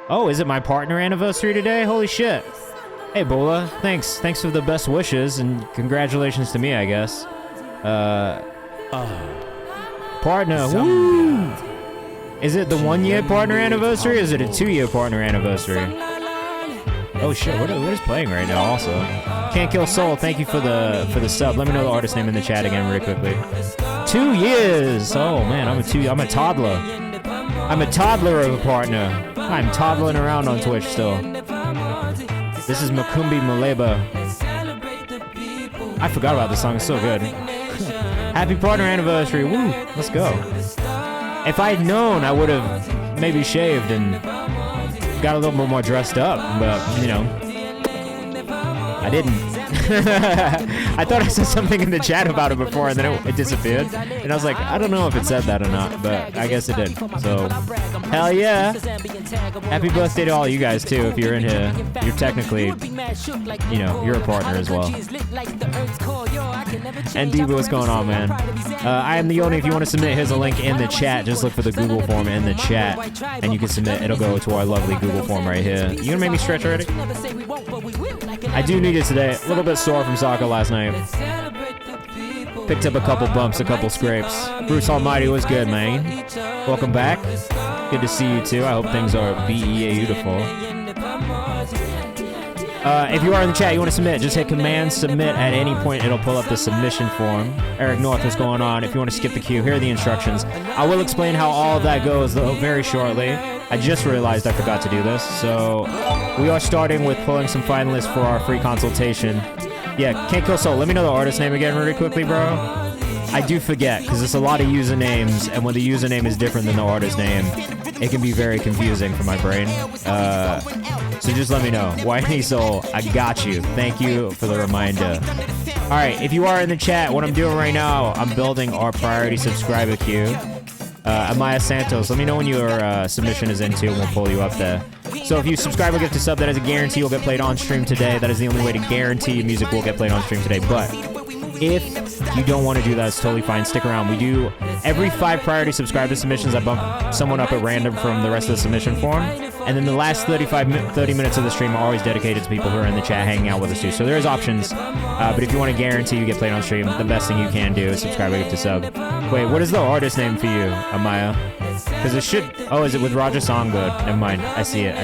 Oh, is it my partner anniversary today? Holy shit. Hey, Bola. Thanks for the best wishes, and congratulations to me, I guess. Partner, woo! Is it the 1 year partner anniversary, or is it a 2 year partner anniversary? Oh shit, what is playing right now also? Can't Kill Soul, thank you for the sub. Let me know the artist name in the chat again really quickly. 2 years! Oh man, I'm a toddler. I'm a toddler of a partner. I'm toddling around on Twitch still. This is Makumbi Maleba. I forgot about this song, it's so good. Happy partner anniversary, woo, let's go. If I had known, I would have maybe shaved and got a little bit more dressed up, but, you know, I didn't. I thought I said something in the chat about it before, and then it disappeared. And I was like, I don't know if it said that or not, but I guess it did. So, hell yeah. Happy birthday to all you guys, too. If you're in here, you're technically, you know, you're a partner as well. And Diva, what's going on, man? I am the only. If you want to submit, here's a link in the chat. Just look for the Google form in the chat, and you can submit. It'll go to our lovely Google form right here. You gonna make me stretch already? I do need it today. A little bit sore from soccer last night. Picked up a couple bumps, a couple scrapes. Bruce Almighty was good, man. Welcome back. Good to see you too. I hope things are beautiful. If you are in the chat, you want to submit, just hit Command Submit at any point. It'll pull up the submission form. Eric North, what's going on? If you want to skip the queue, here are the instructions. I will explain how all of that goes, though, very shortly. I just realized I forgot to do this. So we are starting with pulling some finalists for our free consultation. Yeah, Can't Kill Soul. Let me know the artist name again really quickly, bro. I do forget, because there's a lot of usernames, and when the username is different than the artist name, it can be very confusing for my brain. So just let me know. Whitey Soul, I got you. Thank you for the reminder. All right, if you are in the chat, what I'm doing right now, I'm building our priority subscriber queue. Amaya Santos, let me know when your submission is into, and we'll pull you up there. So if you subscribe or gift a sub, that is a guarantee you'll get played on stream today. That is the only way to guarantee music will get played on stream today. But if you don't want to do that, it's totally fine. Stick around. We do every 5 priority subscriber submissions. I bump someone up at random from the rest of the submission form. And then the last 30 minutes of the stream are always dedicated to people who are in the chat hanging out with us too. So there's options. But if you want to guarantee you get played on stream, the best thing you can do is subscribe or gift a sub. Wait, what is the artist name for you, Amaya? Because it should... Oh, is it with Roger Songgood? Never mind. I see it.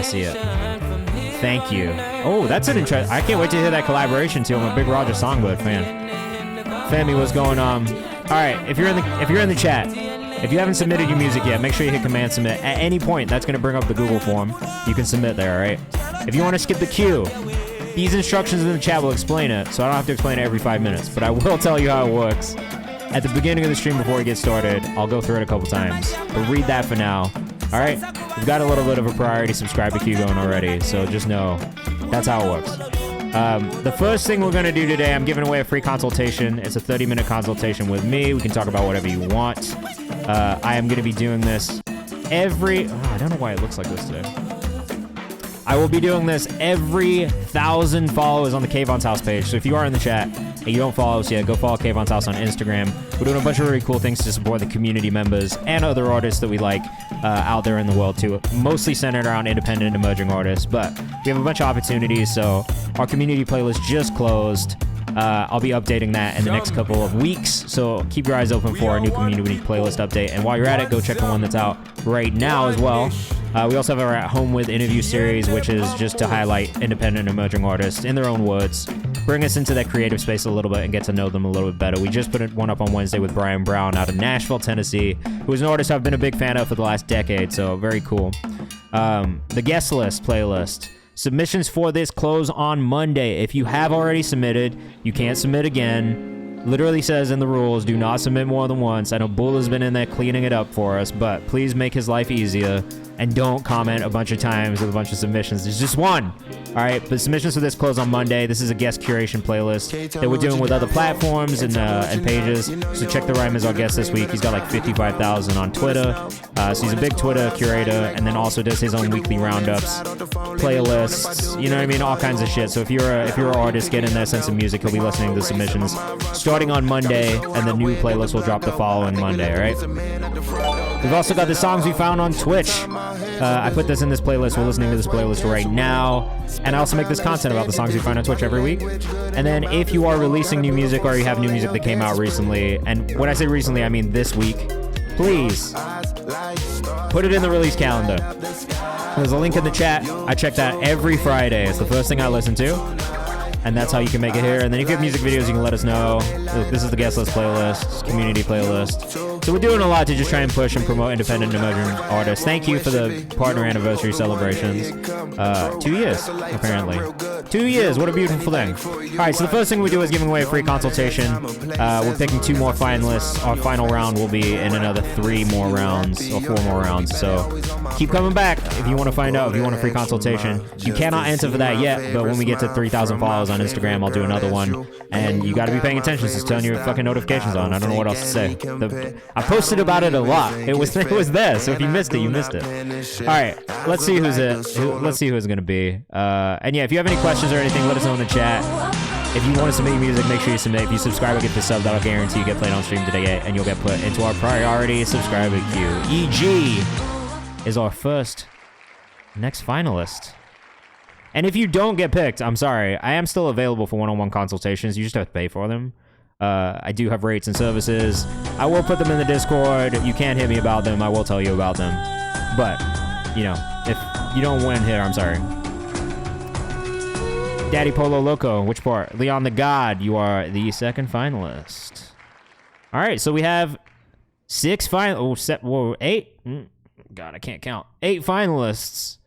Thank you. Oh, that's an interest. I can't wait to hear that collaboration too. I'm a big Roger Songgood fan. Femi, what's going on? All right, if you're in the chat, if you haven't submitted your music yet, make sure you hit Command Submit. At any point, that's going to bring up the Google form. You can submit there, all right? If you want to skip the queue, these instructions in the chat will explain it, so I don't have to explain it every 5 minutes, but I will tell you how it works. At the beginning of the stream before we get started, I'll go through it a couple times, but read that for now. All right? We've got a little bit of a priority subscriber queue going already, so just know that's how it works. The first thing we're going to do today, I'm giving away a free consultation. It's a 30-minute consultation with me. We can talk about whatever you want. I am going to be doing this every... Oh, I don't know why it looks like this today. I will be doing this every 1,000 followers on the Kayvan's House page. So if you are in the chat and you don't follow us yet, go follow Kayvan's House on Instagram. We're doing a bunch of really cool things to support the community members and other artists that we like out there in the world too. Mostly centered around independent emerging artists, but we have a bunch of opportunities. So our community playlist just closed. I'll be updating that in the next couple of weeks, so keep your eyes open for a new community playlist update. And while you're at it, go check the one that's out right now as well. We also have our At Home With interview series, which is just to highlight independent emerging artists in their own words, bring us into that creative space a little bit and get to know them a little bit better. We just put one up on Wednesday with Brian Brown out of Nashville, Tennessee, who is an artist I've been a big fan of for the last decade, so very cool. The guest list playlist. Submissions for this close on Monday. If you have already submitted, you can't submit again. Literally says in the rules, do not submit more than once. I know Bull has been in there cleaning it up for us, but please make his life easier and don't comment a bunch of times with a bunch of submissions. There's just one. All right, but submissions for this close on Monday. This is a guest curation playlist that we're doing with other platforms and pages. So check the Rhyme as our guest this week. He's got like 55,000 on Twitter. So he's a big Twitter curator, and then also does his own weekly roundups, playlists, you know what I mean, all kinds of shit. So if you're an artist, get in there, send some music. He'll be listening to the submissions starting on Monday, and the new playlist will drop the following Monday. All right. We've also got the songs we found on Twitch. I put this in this playlist. We're listening to this playlist right now. And I also make this content about the songs we find on Twitch every week. And then if you are releasing new music or you have new music that came out recently, and when I say recently, I mean this week, please put it in the release calendar. There's a link in the chat. I check that every Friday. It's the first thing I listen to. And that's how you can make it here. And then if you have music videos, you can let us know. Look, this is the guest list playlist, community playlist. So we're doing a lot to just try and push and promote independent and emerging artists. Thank you for the partner anniversary celebrations. 2 years, apparently. 2 years, what a beautiful thing. All right, so the first thing we do is giving away a free consultation. We're picking 2 more finalists. Our final round will be in another 3 more rounds or 4 more rounds. So keep coming back if you want to find out if you want a free consultation. You cannot enter for that yet, but when we get to 3,000 followers on Instagram, I'll do another one. And you got to be paying attention, so just turn your fucking notifications on. I don't know what else to say. I posted about it a lot. It was there, so if you missed it, you missed it. All right, let's see who's going to be. And yeah, if you have any questions or anything, let us know in the chat. If you want to submit music, make sure you submit. If you subscribe or get the sub, that'll guarantee you get played on stream today, and you'll get put into our priority subscriber queue. EG is our first next finalist. And if you don't get picked, I'm sorry. I am still available for one-on-one consultations. You just have to pay for them. I do have rates and services. I will put them in the Discord. You can hit me about them. I will tell you about them. But, you know, if you don't win here, I'm sorry. Daddy Polo Loco, which part? Leon the God, you are the second finalist. All right, so we have 8. God, I can't count. 8 finalists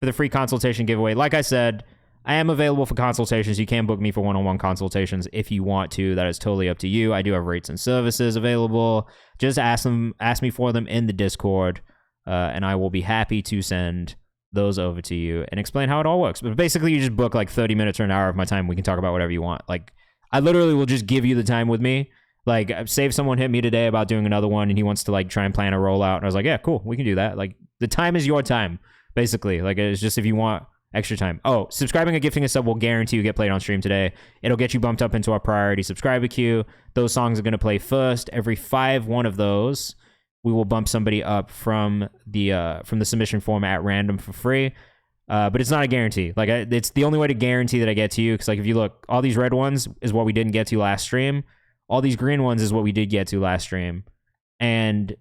for the free consultation giveaway. Like I said, I am available for consultations. You can book me for one-on-one consultations if you want to. That is totally up to you. I do have rates and services available. Just ask me for them in the Discord, and I will be happy to send those over to you and explain how it all works. But basically, you just book like 30 minutes or an hour of my time. We can talk about whatever you want. Like, I literally will just give you the time with me. Like, say if someone hit me today about doing another one and he wants to like try and plan a rollout, and I was like, yeah, cool, we can do that. Like, the time is your time, basically. Like, it's just if you want extra time. Oh, subscribing and gifting a sub will guarantee you get played on stream today. It'll get you bumped up into our priority subscriber queue. Those songs are going to play first. Every 1 of those, we will bump somebody up from the submission form at random for free. But it's not a guarantee. Like, it's the only way to guarantee that I get to you. Because like, if you look, all these red ones is what we didn't get to last stream. All these green ones is what we did get to last stream. And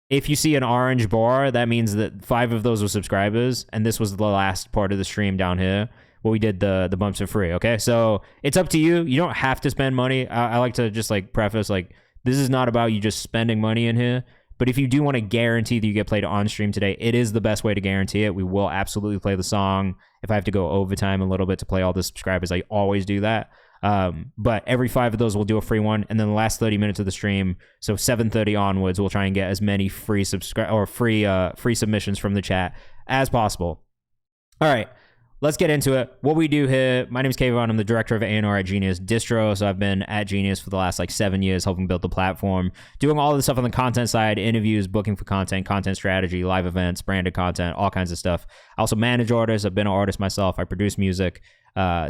if you see an orange bar, that means that 5 of those were subscribers, and this was the last part of the stream down here where we did the bumps for free, okay? So it's up to you. You don't have to spend money. I like to just like preface, like, this is not about you just spending money in here, but if you do want to guarantee that you get played on stream today, it is the best way to guarantee it. We will absolutely play the song. If I have to go overtime a little bit to play all the subscribers, I always do that. But every 5 of those, we'll do a free one, and then the last 30 minutes of the stream, so 7:30 onwards, we'll try and get as many free submissions from the chat as possible. All right, let's get into it. What we do here, my name is Kayvan. I'm the director of A&R at Genius Distro, so I've been at Genius for the last like 7 years, helping build the platform, doing all of the stuff on the content side, interviews, booking for content, content strategy, live events, branded content, all kinds of stuff. I also manage artists. I've been an artist myself. I produce music.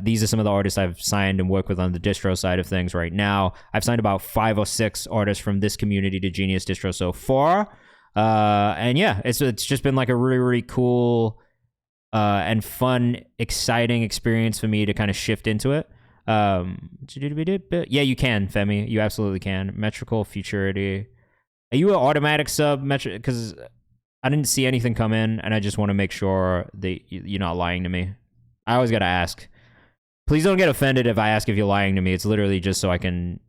These are some of the artists I've signed and work with on the distro side of things right now. I've signed about 5 or 6 artists from this community to Genius Distro so far. And yeah, it's just been like a really, really cool and fun, exciting experience for me to kind of shift into it. Yeah, you can, Femi. You absolutely can. Metrical Futurity. Are you an automatic sub? Because I didn't see anything come in, and I just want to make sure that you're not lying to me. I always got to ask. Please don't get offended if I ask if you're lying to me. It's literally just so I can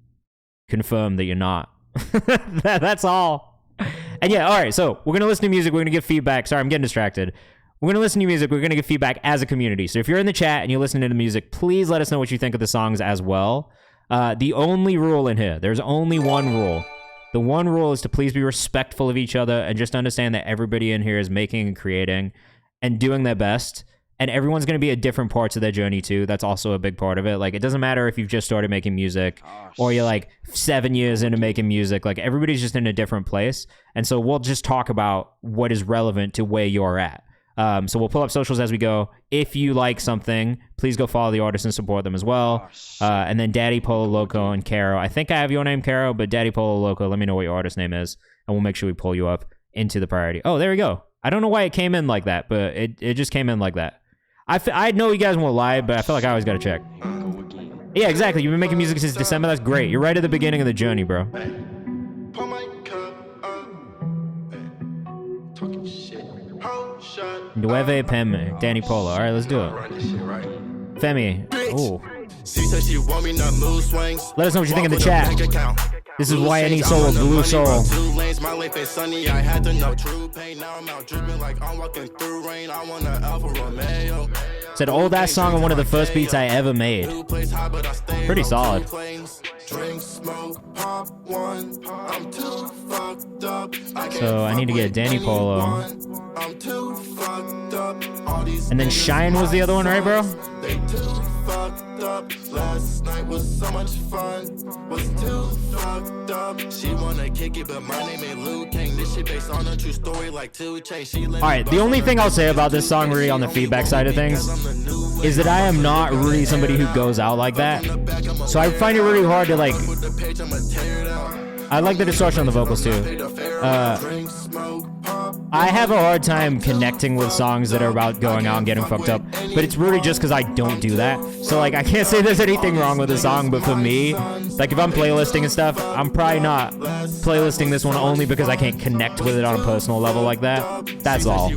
confirm that you're not. That's all. And yeah, all right, so we're going to listen to music. We're going to give feedback. Sorry, I'm getting distracted. We're going to listen to music. We're going to give feedback as a community. So if you're in the chat and you're listening to the music, please let us know what you think of the songs as well. The only rule in here, there's only one rule. The one rule is to please be respectful of each other and just understand that everybody in here is making and creating and doing their best. And everyone's going to be at different parts of their journey too. That's also a big part of it. Like, it doesn't matter if you've just started making music or you're like 7 years into making music. Like, everybody's just in a different place. And so we'll just talk about what is relevant to where you're at. So we'll pull up socials as we go. If you like something, please go follow the artists and support them as well. And then Daddy Polo Loco and Caro. I think I have your name, Caro, but Daddy Polo Loco, let me know what your artist name is, and we'll make sure we pull you up into the priority. Oh, there we go. I don't know why it came in like that, but it just came in like that. I know you guys won't lie, but I feel like I always gotta check. Yeah, exactly. You've been making music since December. That's great. You're right at the beginning of the journey, bro. Nueve Pem, Danny Polo. All right, let's do it. Femi. Ooh. Let us know what you think in the chat. This is why I need soul of Blue Soul. Said old ass song on one of the first beats I ever made. Pretty solid. So I need to get Danny Polo. And then Shine was the other one, right, bro? Last night was so much fun. Was too fucked up. She wanna kick it, but my name ain't Luke King. This shit based on a true story like 2 Chainz. Alright, the only thing I'll say about this song really on the feedback side of things is that I am not really somebody who goes out like that. So I find it really hard to like... I like the distortion on the vocals too. I have a hard time connecting with songs that are about going out and getting fucked up, but it's really just because I don't do that. So like, I can't say there's anything wrong with the song, but for me, like if I'm playlisting and stuff, I'm probably not playlisting this one only because I can't connect with it on a personal level like that. That's all.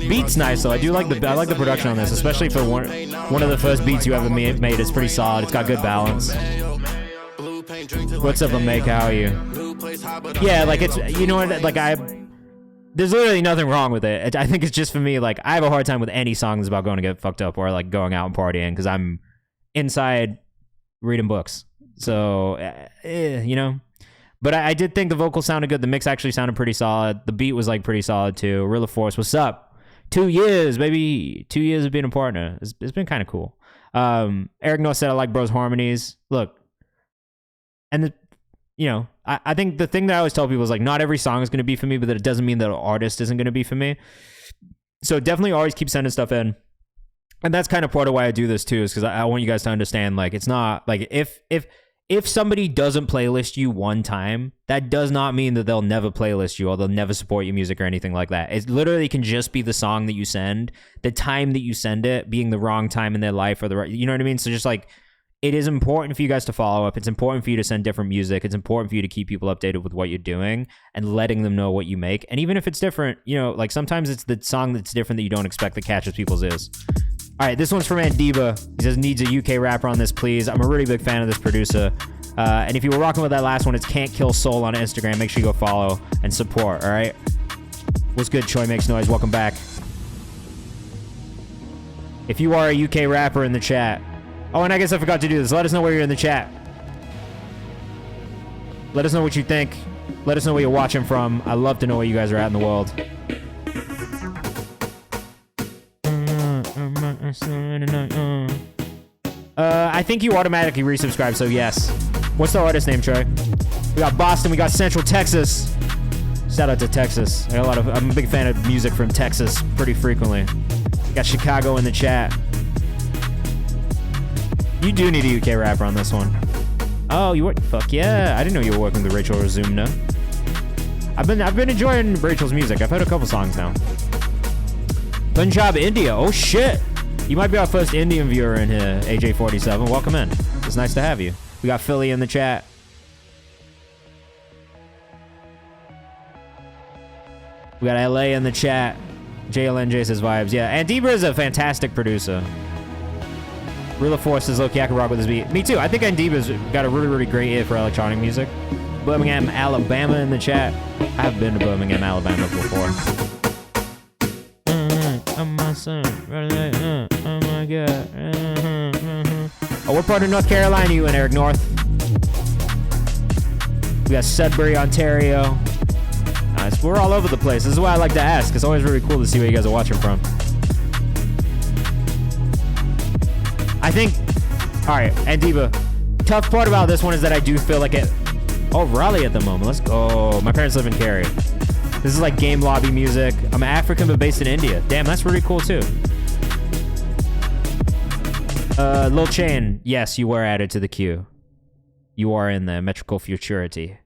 Beat's nice though. I like the production on this, especially for one of the first beats you ever made. It's pretty solid. It's got good balance. What's up, Make? How are you? Yeah, like it's, you know what, like there's literally nothing wrong with it. I think it's just for me, like I have a hard time with any songs about going to get fucked up or like going out and partying because I'm inside reading books. So, you know. But I did think the vocals sounded good. The mix actually sounded pretty solid. The beat was like pretty solid too. Real Force, what's up? 2 years, baby. 2 years of being a partner. It's been kind of cool. Eric North said I like Bro's harmonies. Look, and you know, I think the thing that I always tell people is like, not every song is going to be for me, but that it doesn't mean that an artist isn't going to be for me. So definitely always keep sending stuff in. And that's kind of part of why I do this too, is because I want you guys to understand, like, it's not like if somebody doesn't playlist you one time, that does not mean that they'll never playlist you or they'll never support your music or anything like that. It literally can just be the song that you send, the time that you send it being the wrong time in their life or the right, you know what I mean? So just like, it is important for you guys to follow up. It's important for you to send different music. It's important for you to keep people updated with what you're doing and letting them know what you make. And even if it's different, you know, like sometimes it's the song that's different that you don't expect that catches people's ears. All right, this one's from Andiba. He says, needs a UK rapper on this, please. I'm a really big fan of this producer. And if you were rocking with that last one, it's Can't Kill Soul on Instagram. Make sure you go follow and support, all right? What's good, Choi Makes Noise? Welcome back. If you are a UK rapper in the chat... Oh, and I guess I forgot to do this. Let us know where you're in the chat. Let us know what you think. Let us know where you're watching from. I love to know where you guys are at in the world. I think you automatically resubscribe, so yes. What's the artist name, Troy? We got Boston, we got Central Texas. Shout out to Texas. I'm a big fan of music from Texas pretty frequently. We got Chicago in the chat. You do need a UK rapper on this one. Oh, you work? Fuck yeah! I didn't know you were working with Rachel Razumna. I've been enjoying Rachel's music. I've heard a couple songs now. Punjab, India. Oh shit! You might be our first Indian viewer in here, AJ47. Welcome in. It's nice to have you. We got Philly in the chat. We got LA in the chat. JLNJ says vibes. Yeah, Andiba is a fantastic producer. Real Force says, look, I can rock with this beat. Me too. I think Andiba's got a really, really great ear for electronic music. Birmingham, Alabama in the chat. I have been to Birmingham, Alabama before. Oh my son. Oh my god. Oh, what part of North Carolina are you in, Eric North? We got Sudbury, Ontario. Nice. We're all over the place. This is why I like to ask. It's always really cool to see where you guys are watching from. I think, all right, and Diva, tough part about this one is that I do feel like it, oh, Raleigh at the moment. Let's go. My parents live in Cary. This is like game lobby music. I'm African but based in India. Damn, that's really cool too. Lil Chain, yes, you were added to the queue. You are in the metrical futurity.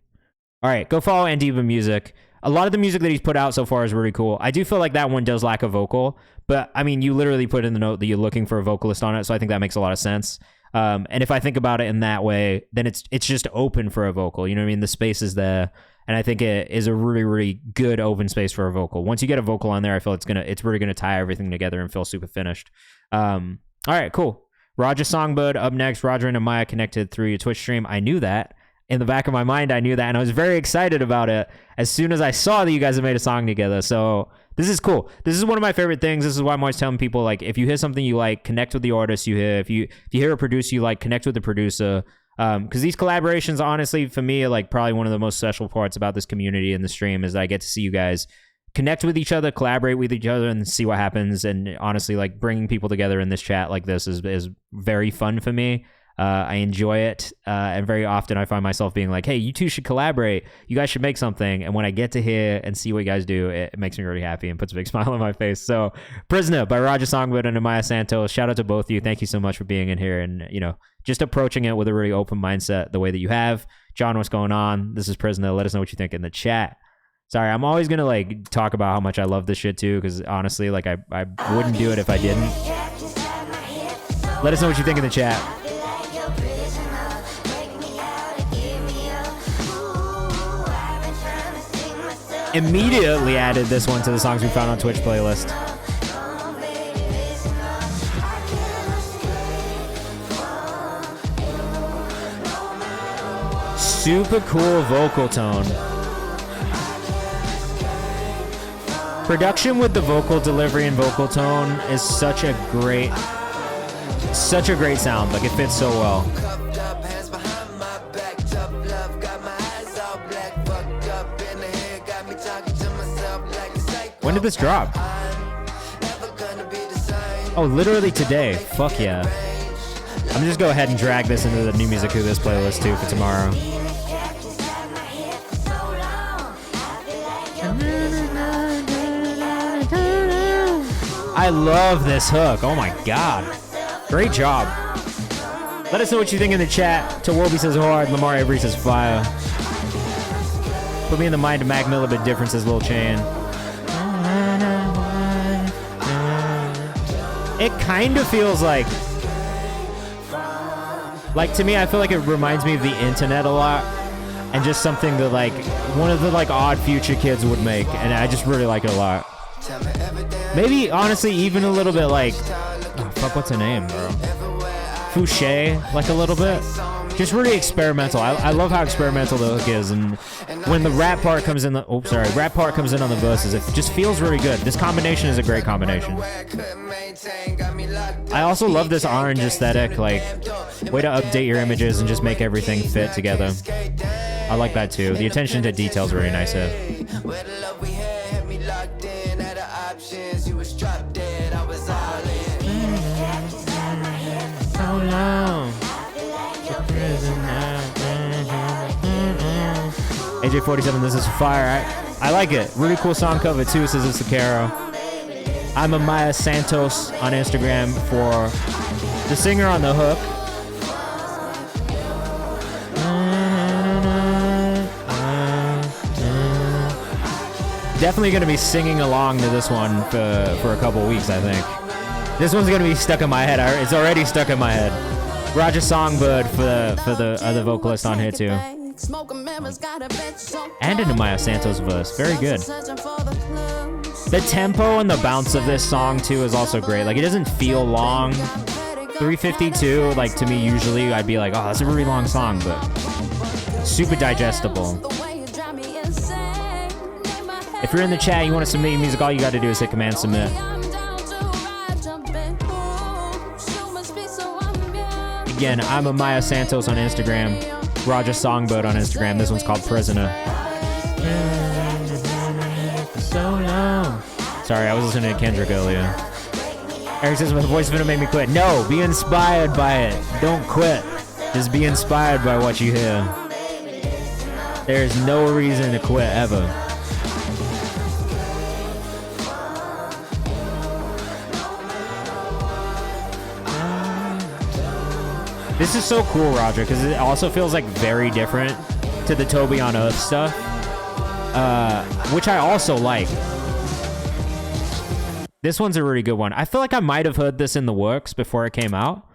All right, go follow Andiva Music. A lot of the music that he's put out so far is really cool. I do feel like that one does lack a vocal, but I mean, you literally put in the note that you're looking for a vocalist on it, so I think that makes a lot of sense. And if I think about it in that way, then it's just open for a vocal. You know what I mean? The space is there, and I think it is a really, really good open space for a vocal. Once you get a vocal on there, I feel it's really gonna tie everything together and feel super finished. All right, cool. Roger Songbird up next. Roger and Amaya connected through your Twitch stream. I knew that. In the back of my mind, I knew that, and I was very excited about it as soon as I saw that you guys have made a song together. So this is cool. This is one of my favorite things. This is why I'm always telling people, like, if you hear something you like, connect with the artist you hear. If you hear a producer you like, connect with the producer. Because these collaborations, honestly, for me, are like probably one of the most special parts about this community and the stream is that I get to see you guys connect with each other, collaborate with each other, and see what happens. And honestly, like, bringing people together in this chat like this is very fun for me. I enjoy it, and very often I find myself being like, hey, you two should collaborate. You guys should make something. And when I get to hear and see what you guys do, it makes me really happy and puts a big smile on my face. So, Prisoner by Roger Songbird and Amaya Santos. Shout out to both of you. Thank you so much for being in here and, you know, just approaching it with a really open mindset the way that you have. John, what's going on? This is Prisoner. Let us know what you think in the chat. Sorry, I'm always going to, like, talk about how much I love this shit, too, because, honestly, like, I wouldn't do it if I didn't. Let us know what you think in the chat. Immediately added this one to the songs we found on Twitch playlist. Super cool vocal tone. Production with the vocal delivery and vocal tone is such a great sound. Like, it fits so well. When did this drop? Oh, literally today. Fuck yeah. I'm gonna just go ahead and drag this into the New Music Who This playlist too for tomorrow. I love this hook. Oh my god. Great job. Let us know what you think in the chat. Tawobi says hard. Lamar Avery says fire. Put me in the mind of Mac Miller, but different says Lil Chain. It kind of feels like to me, I feel like it reminds me of the internet a lot, and just something that, like, one of the, like, odd future kids would make, and I just really like it a lot. Maybe, honestly, even a little bit like, oh, fuck, what's her name, bro? Fouché, like, a little bit. Just really experimental. I love how experimental the hook is, and when the rap part comes in rap part comes in on the verses, it just feels really good. This combination is a great combination. I also love this orange aesthetic, like, way to update your images and just make everything fit together. I like that too. The attention to detail is really nice here. So long. AJ47, this is fire. I like it. Really cool song cover too, says it's Sakaro. I'm Amaya Santos on Instagram for the singer on the hook. Definitely going to be singing along to this one for a couple weeks, I think. This one's going to be stuck in my head. It's already stuck in my head. Roger Songbird for the other vocalist on here too. And an Amaya Santos verse. Very good. The tempo and the bounce of this song too is also great. Like, it doesn't feel long. 3:52, like, to me usually I'd be like, oh, that's a really long song, but super digestible. If you're in the chat, you want to submit your music, all you got to do is hit Command Submit. Again, I'm Amaya Santos on Instagram. Roger Songbird on Instagram. This one's called Prisoner. Sorry, I was listening to Kendrick earlier. Eric says, my voice is gonna make me quit. No, be inspired by it. Don't quit. Just be inspired by what you hear. There's no reason to quit ever. This is so cool, Roger, because it also feels like very different to the Toby on Earth stuff, which I also like. This one's a really good one. I feel like I might have heard this in the works before it came out,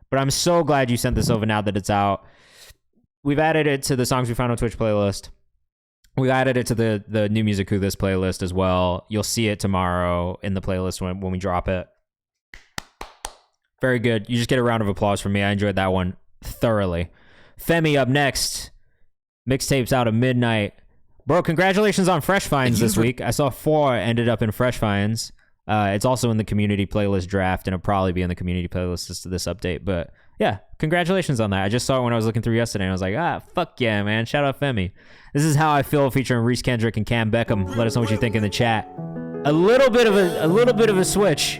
but I'm so glad you sent this over now that it's out. We've added it to the Songs We Found on Twitch playlist. We added it to the New Music Who This playlist as well. You'll see it tomorrow in the playlist when we drop it. Very good. You just get a round of applause from me. I enjoyed that one thoroughly. Femi up next. Mixtapes out at midnight. Bro, congratulations on Fresh Finds this week. I saw 4 ended up in Fresh Finds. It's also in the community playlist draft, and it'll probably be in the community playlist to this update. But yeah, congratulations on that. I just saw it when I was looking through yesterday, and I was like, fuck yeah, man. Shout out Femi. This is How I Feel featuring Reese Kendrick and Cam Beckham. Let us know what you think in the chat. A little bit of a switch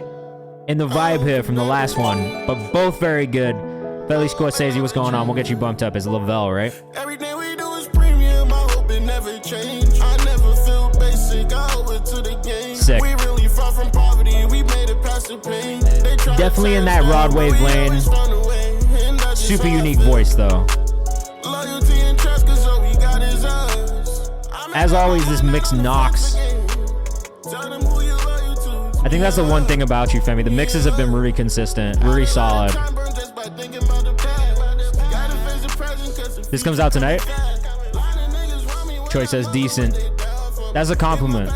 in the vibe here from the last one, but both very good. Belly Scorsese, what's going on? We'll get you bumped up as Lavelle, right? Everything we do is premium. I hope it never change. I never feel basic. I owe it to the game. Sick. We really far from poverty. We made it past the pain. Definitely in that Rod Wave lane. Super unique voice though. Loyalty and trust, 'cause all we got is us. As always, this mix knocks. I think that's the one thing about you, Femi. The mixes have been really consistent, really solid. This comes out tonight. Troy says decent. That's a compliment.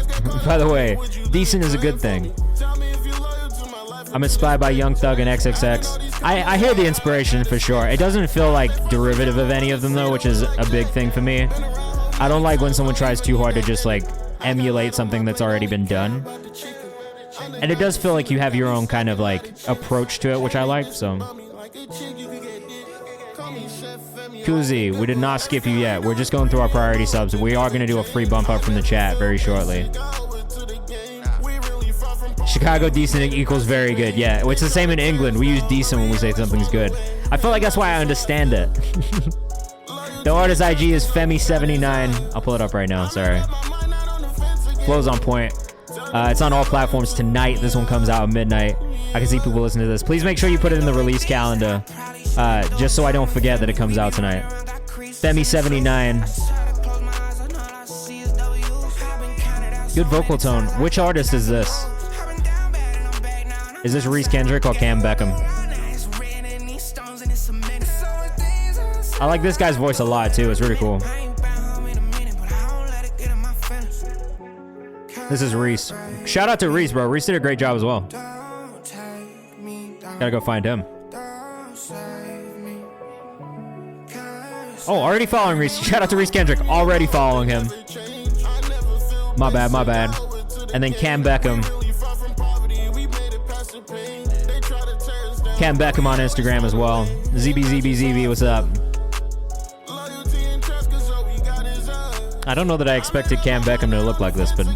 By the way, decent is a good thing. I'm inspired by Young Thug and XXX. I hear the inspiration for sure. It doesn't feel like derivative of any of them though, which is a big thing for me. I don't like when someone tries too hard to just like emulate something that's already been done. And it does feel like you have your own kind of like approach to it, which I like, so. Kuzi, we did not skip you yet. We're just going through our priority subs. We are going to do a free bump up from the chat very shortly. Chicago decent equals very good. Yeah, it's the same in England. We use decent when we say something's good. I feel like that's why I understand it. The artist IG is Femi79. I'll pull it up right now, sorry. Flow's on point. It's on all platforms tonight. This one comes out at midnight. I can see people listening to this. Please make sure you put it in the release calendar, just so I don't forget that it comes out tonight. Femi79. Good vocal tone. Which artist is this? Is this Reese Kendrick or Cam Beckham? I like this guy's voice a lot too. It's really cool. This is Reese. Shout out to Reese, bro. Reese did a great job as well. Gotta go find him. Oh, already following Reese. Shout out to Reese Kendrick. Already following him. My bad, my bad. And then Cam Beckham. Cam Beckham on Instagram as well. ZBZBZB, what's up? I don't know that I expected Cam Beckham to look like this, but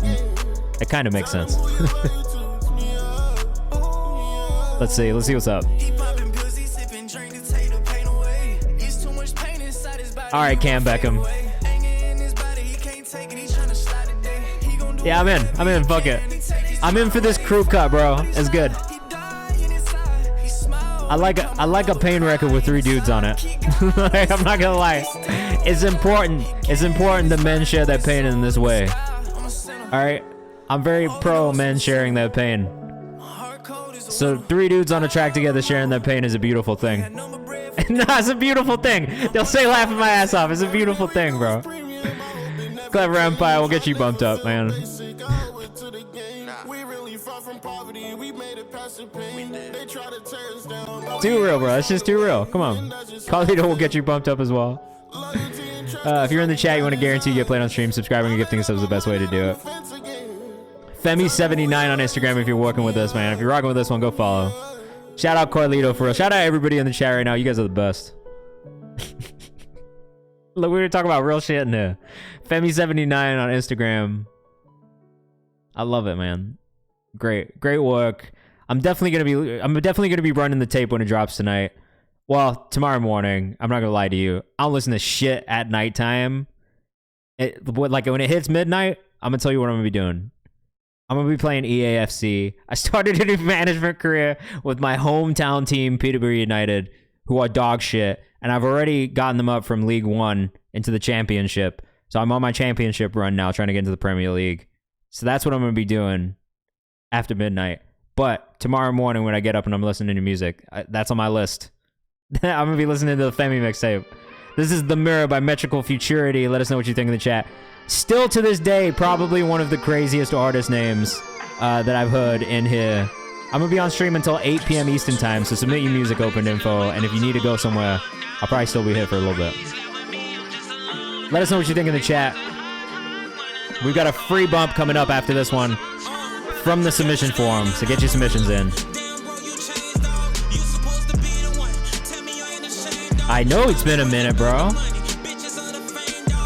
it kind of makes sense. Let's see what's up. All right, Cam Beckham. Yeah, I'm in, fuck it. I'm in for this crew cut, bro. It's good. I like a pain record with 3 dudes on it. I'm not gonna lie. It's important that men share their pain in this way. Alright? I'm very pro men sharing their pain. So 3 dudes on a track together sharing their pain is a beautiful thing. No, it's a beautiful thing. They'll say laughing my ass off. It's a beautiful thing, bro. Clever Empire will get you bumped up, man. Too real, bro. It's just too real. Come on. Carlito will get you bumped up as well. If you're in the chat, you want to guarantee you get played on stream, subscribing and gifting us is the best way to do it. Femi79 on Instagram if you're working with us, man. If you're rocking with this one, go follow. Shout out Carlito for real. Shout out everybody in the chat right now. You guys are the best. Look, we were talking about real shit in here. Femi79 on Instagram. I love it, man. Great work. I'm definitely gonna be running the tape when it drops tonight. Well, tomorrow morning. I'm not gonna lie to you. I'll listen to shit at nighttime. Like when it hits midnight, I'm gonna tell you what I'm gonna be doing. I'm gonna be playing EAFC. I started a new management career with my hometown team, Peterborough United, who are dog shit, and I've already gotten them up from League One into the championship. So I'm on my championship run now, trying to get into the Premier League. So that's what I'm gonna be doing after midnight. But tomorrow morning when I get up and I'm listening to music, that's on my list. I'm gonna be listening to the Femi mixtape. This is The Mirror by Metrical Futurity. Let us know what you think in the chat. Still to this day, probably one of the craziest artist names that I've heard in here. I'm gonna be on stream until 8 p.m. Eastern time, so submit your music open info, and if you need to go somewhere, I'll probably still be here for a little bit. Let us know what you think in the chat. We've got a free bump coming up after this one from the submission forum, so get your submissions in. I know it's been a minute, bro.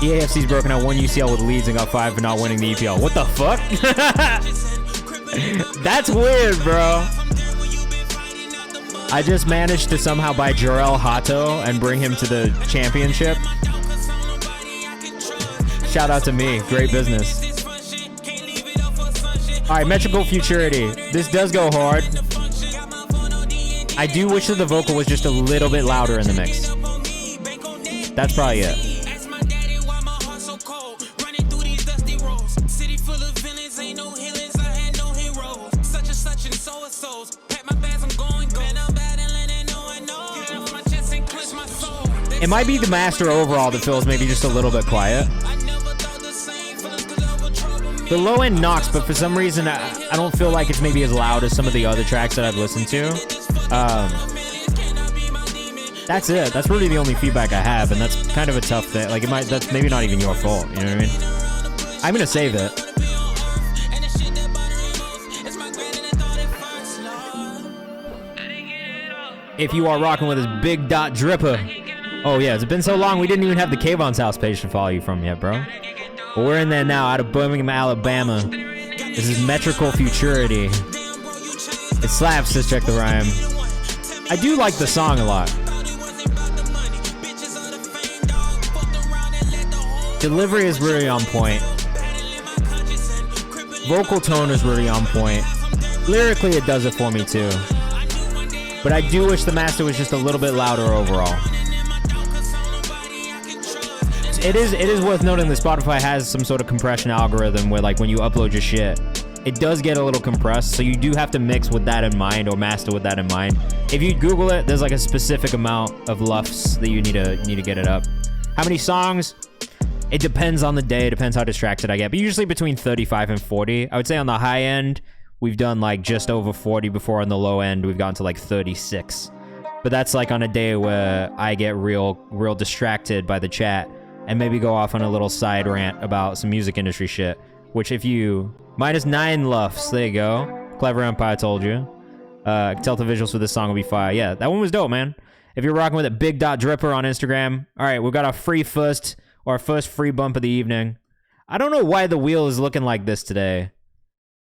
EAFC's broken out 1 UCL with Leeds and got 5 for not winning the EPL. What the fuck? That's weird, bro. I just managed to somehow buy Jorel Hato and bring him to the championship. Shout out to me. Great business. Alright, Metrical Futurity. This does go hard. I do wish that the vocal was just a little bit louder in the mix. That's probably it. It might be the master overall that feels maybe just a little bit quiet. The low end knocks, but for some reason I don't feel like it's maybe as loud as some of the other tracks that I've listened to. That's it. That's really the only feedback I have, and that's kind of a tough thing. Like that's maybe not even your fault. You know what I mean? I'm gonna save it. If you are rocking with this Big Dot Dripper. Oh yeah, it's been so long we didn't even have the Kayvan's house page to follow you from yet, bro. But we're in there now, out of Birmingham, Alabama. This is Metrical Futurity. It slaps, just check the rhyme. I do like the song a lot. Delivery is really on point. Vocal tone is really on point. Lyrically, it does it for me too. But I do wish the master was just a little bit louder overall. It is worth noting that Spotify has some sort of compression algorithm where, like, when you upload your shit, it does get a little compressed, so you do have to mix with that in mind or master with that in mind. If you Google it, there's like a specific amount of LUFS that you need to get it up. How many songs? It depends on the day. It depends how distracted I get, but usually between 35 and 40. I would say on the high end, we've done like just over 40 before. On the low end, we've gotten to like 36. But that's like on a day where I get real distracted by the chat and maybe go off on a little side rant about some music industry shit. Which if you... -9 LUFS. There you go. Clever Empire told you. Tell the visuals for this song will be fire. Yeah, that one was dope, man. If you're rocking with it, Big Dot Dripper on Instagram. All right, we've got our first free bump of the evening. I don't know why the wheel is looking like this today.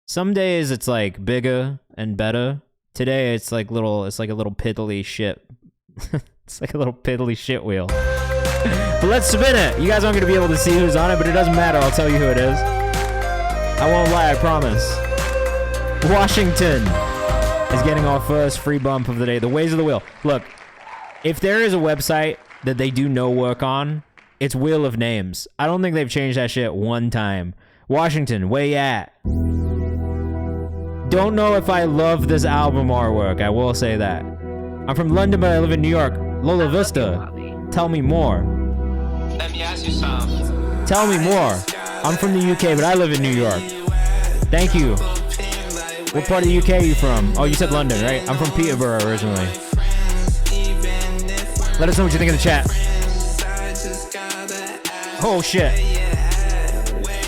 Some days it's like bigger and better. Today it's like a little piddly shit. It's like a little piddly shit wheel. But let's spin it. You guys aren't going to be able to see who's on it, but it doesn't matter. I'll tell you who it is. I won't lie, I promise. Washington is getting our first free bump of the day. The Ways of the Wheel. Look, if there is a website that they do no work on, it's Wheel of Names. I don't think they've changed that shit one time. Washington, where you at? Don't know if I love this album artwork, I will say that. I'm from London, but I live in New York. Lola Vista. Tell me more. Let me ask you something. Tell me more. I'm from the UK, but I live in New York. Thank you. What part of the UK are you from? Oh, you said London, right? I'm from Peterborough originally. Let us know what you think in the chat. Oh, shit.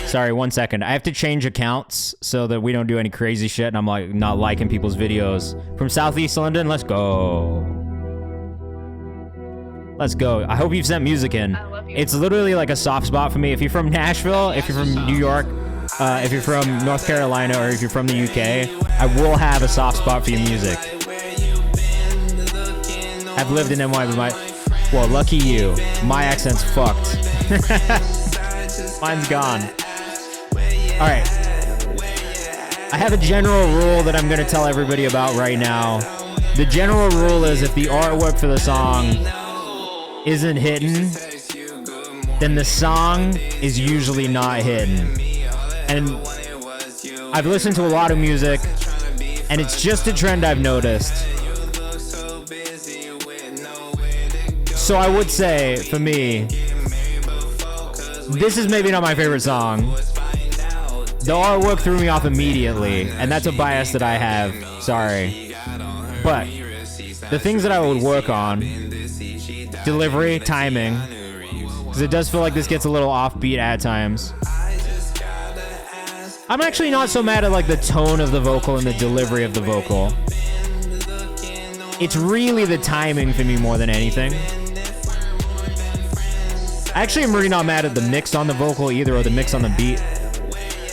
Sorry, 1 second. I have to change accounts so that we don't do any crazy shit and I'm like not liking people's videos. From Southeast London, let's go. Let's go. I hope you've sent music in. It's literally like a soft spot for me. If you're from Nashville, if you're from New York, if you're from North Carolina or if you're from the UK, I will have a soft spot for your music. I've lived in NY, but well, lucky you. My accent's fucked. Mine's gone. All right. I have a general rule that I'm going to tell everybody about right now. The general rule is if the artwork for the song isn't hitting, then the song is usually not hitting. And I've listened to a lot of music, and it's just a trend I've noticed. So I would say, for me, this is maybe not my favorite song. The artwork threw me off immediately, and that's a bias that I have. Sorry. But the things that I would work on, delivery, timing, because it does feel like this gets a little offbeat at times. I'm actually not so mad at like the tone of the vocal and the delivery of the vocal. It's really the timing for me more than anything. Actually, I'm really not mad at the mix on the vocal either, or the mix on the beat.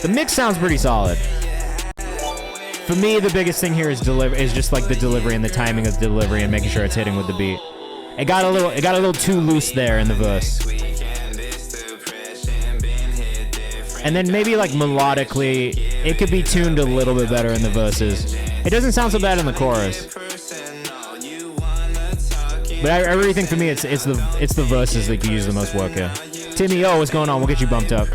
The mix sounds pretty solid. For me, the biggest thing here is just like the delivery and the timing of the delivery and making sure it's hitting with the beat. It got a little too loose there in the verse. And then maybe like melodically, it could be tuned a little bit better in the verses. It doesn't sound so bad in the chorus. But I really think for me, it's the verses that you use the most work here. Timmy, oh, what's going on? We'll get you bumped up.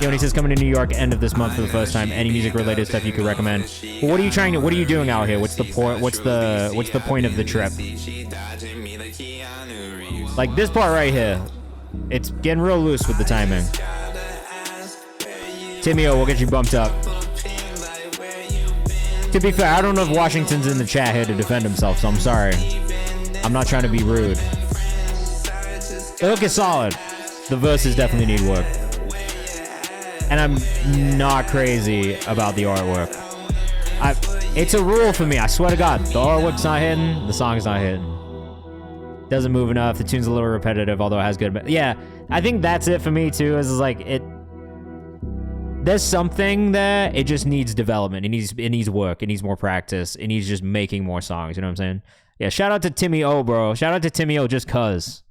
Yo, and he says coming to New York end of this month for the first time. Any music related stuff you could recommend? Well, what are you doing out here? What's the point? What's the point of the trip? Like this part right here, it's getting real loose with the timing. Timmy, oh, we'll get you bumped up. To be fair, I don't know if Washington's in the chat here to defend himself, so I'm sorry. I'm not trying to be rude. The hook is solid. The verses definitely need work. And I'm not crazy about the artwork. It's a rule for me, I swear to God. The artwork's not hitting, the song's not hitting. Doesn't move enough, the tune's a little repetitive, although it has good... Yeah, I think that's it for me too, is like, there's something there, it just needs development. It needs work, it needs more practice, it needs just making more songs, you know what I'm saying? Yeah, shout out to Timmy O, bro. Shout out to Timmy O just cuz.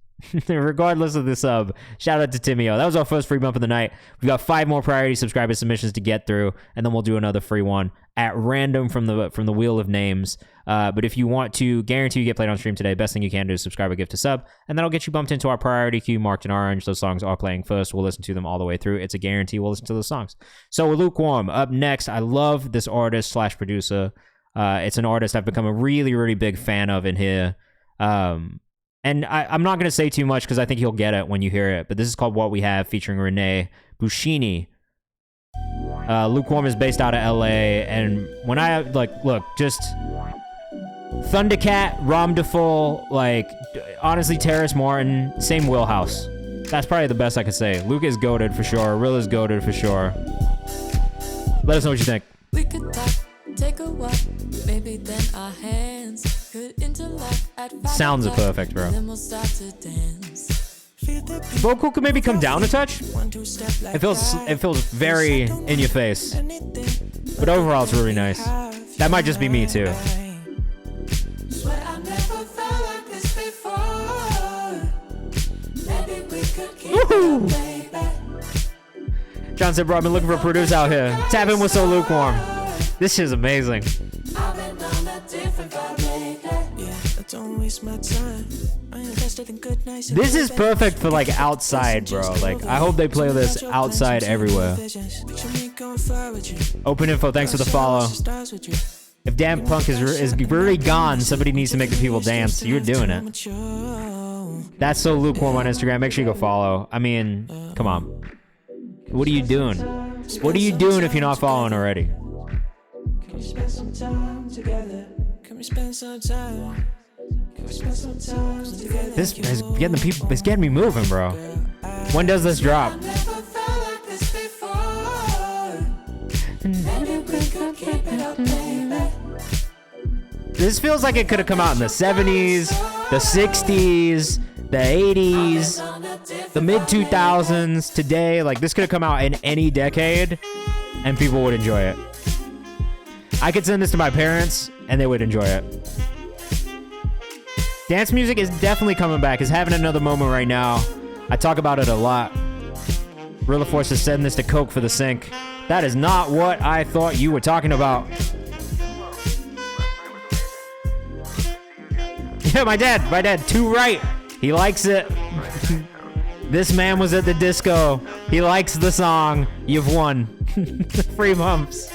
Regardless of the sub, shout out to Timmy O. That was our first free bump of the night. We've got 5 more priority subscriber submissions to get through, and then we'll do another free one at random from the wheel of names. But if you want to guarantee you get played on stream today, best thing you can do is subscribe or gift to sub, and that'll get you bumped into our priority queue marked in orange. Those songs are playing first. We'll listen to them all the way through. It's a guarantee we'll listen to those songs. So we're lukewarm. Up next, I love this artist / producer. It's an artist I've become a really, really big fan of in here. And I'm not going to say too much because I think you'll get it when you hear it. But this is called What We Have featuring Renee Buscini. Lukewarm is based out of LA. And when I, look, just Thundercat, Ramdeful, honestly, Terrace Martin, same wheelhouse. That's probably the best I could say. Luke is goated for sure. Rill is goated for sure. Let us know what you think. We could talk. Take a walk, maybe then our hands could interlock at 5 Sounds are perfect, bro. Then we'll start to dance. Vocal could maybe come down a touch. It feels very in your face. But overall, it's really nice. That might just be me too. Woohoo! John said, bro, I've been looking for a producer out here. Tap in with So Lukewarm. This shit's amazing. This is perfect for outside, bro. I hope they play this outside everywhere. Open info, thanks for the follow. If Damn Punk is really gone, somebody needs to make the people dance. You're doing it. That's So Lukewarm on Instagram. Make sure you go follow. I mean, come on. What are you doing? What are you doing if you're not following already? Can we spend some time together? Can we spend some time? Can we spend some time together? This is getting the people. It's getting me moving, bro. When does this drop? This feels like it could have come out in the 70s, the 60s, the 80s. The mid 2000s, today, like this could have come out in any decade and people would enjoy it. I could send this to my parents and they would enjoy it. Dance music is definitely coming back. It's having another moment right now. I talk about it a lot. Rilla Force is sending this to Coke for the sink. That is not what I thought you were talking about. Yeah, my dad, too right. He likes it. This man was at the disco. He likes the song. You've won. Free bumps.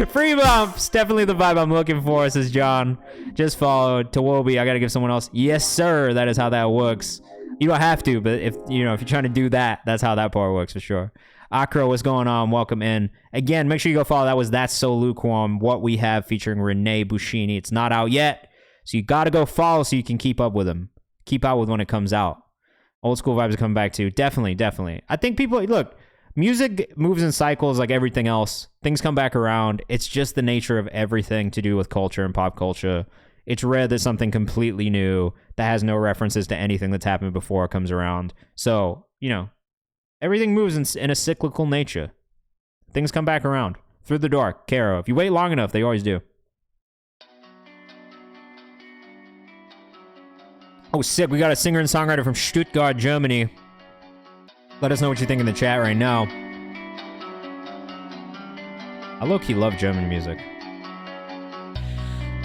Free bumps. Definitely the vibe I'm looking for, says John. Just followed. Tawobi, I gotta give someone else. Yes, sir. That is how that works. You don't have to, but if you're trying to do that, that's how that part works for sure. Akro, what's going on? Welcome in. Again, make sure you go follow. That's So Lukewarm, what we have featuring Renee Bushini. It's not out yet, so you gotta go follow so you can keep up with him. Keep out with when it comes out. Old school vibes are coming back too. Definitely. I think people, look, music moves in cycles like everything else. Things come back around. It's just the nature of everything to do with culture and pop culture. It's rare that something completely new that has no references to anything that's happened before comes around. So, everything moves in a cyclical nature. Things come back around. Through the door. Caro. If you wait long enough, they always do. Oh, sick. We got a singer and songwriter from Stuttgart, Germany. Let us know what you think in the chat right now. I low-key love German music.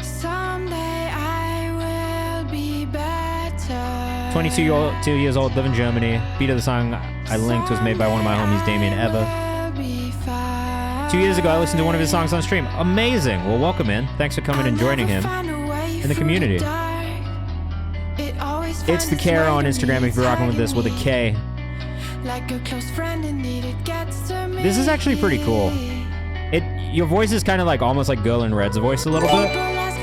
Someday I will be better. 22 years old, live in Germany. Beat of the song I linked was made by one of my homies, Damien Eva. 2 years ago, I listened to one of his songs on stream. Amazing. Well, welcome in. Thanks for coming and joining him in the community. It's the Caro on Instagram if you're rocking with this with a K. This is actually pretty cool. Your voice is kind of like almost like Girl in Red's voice a little bit,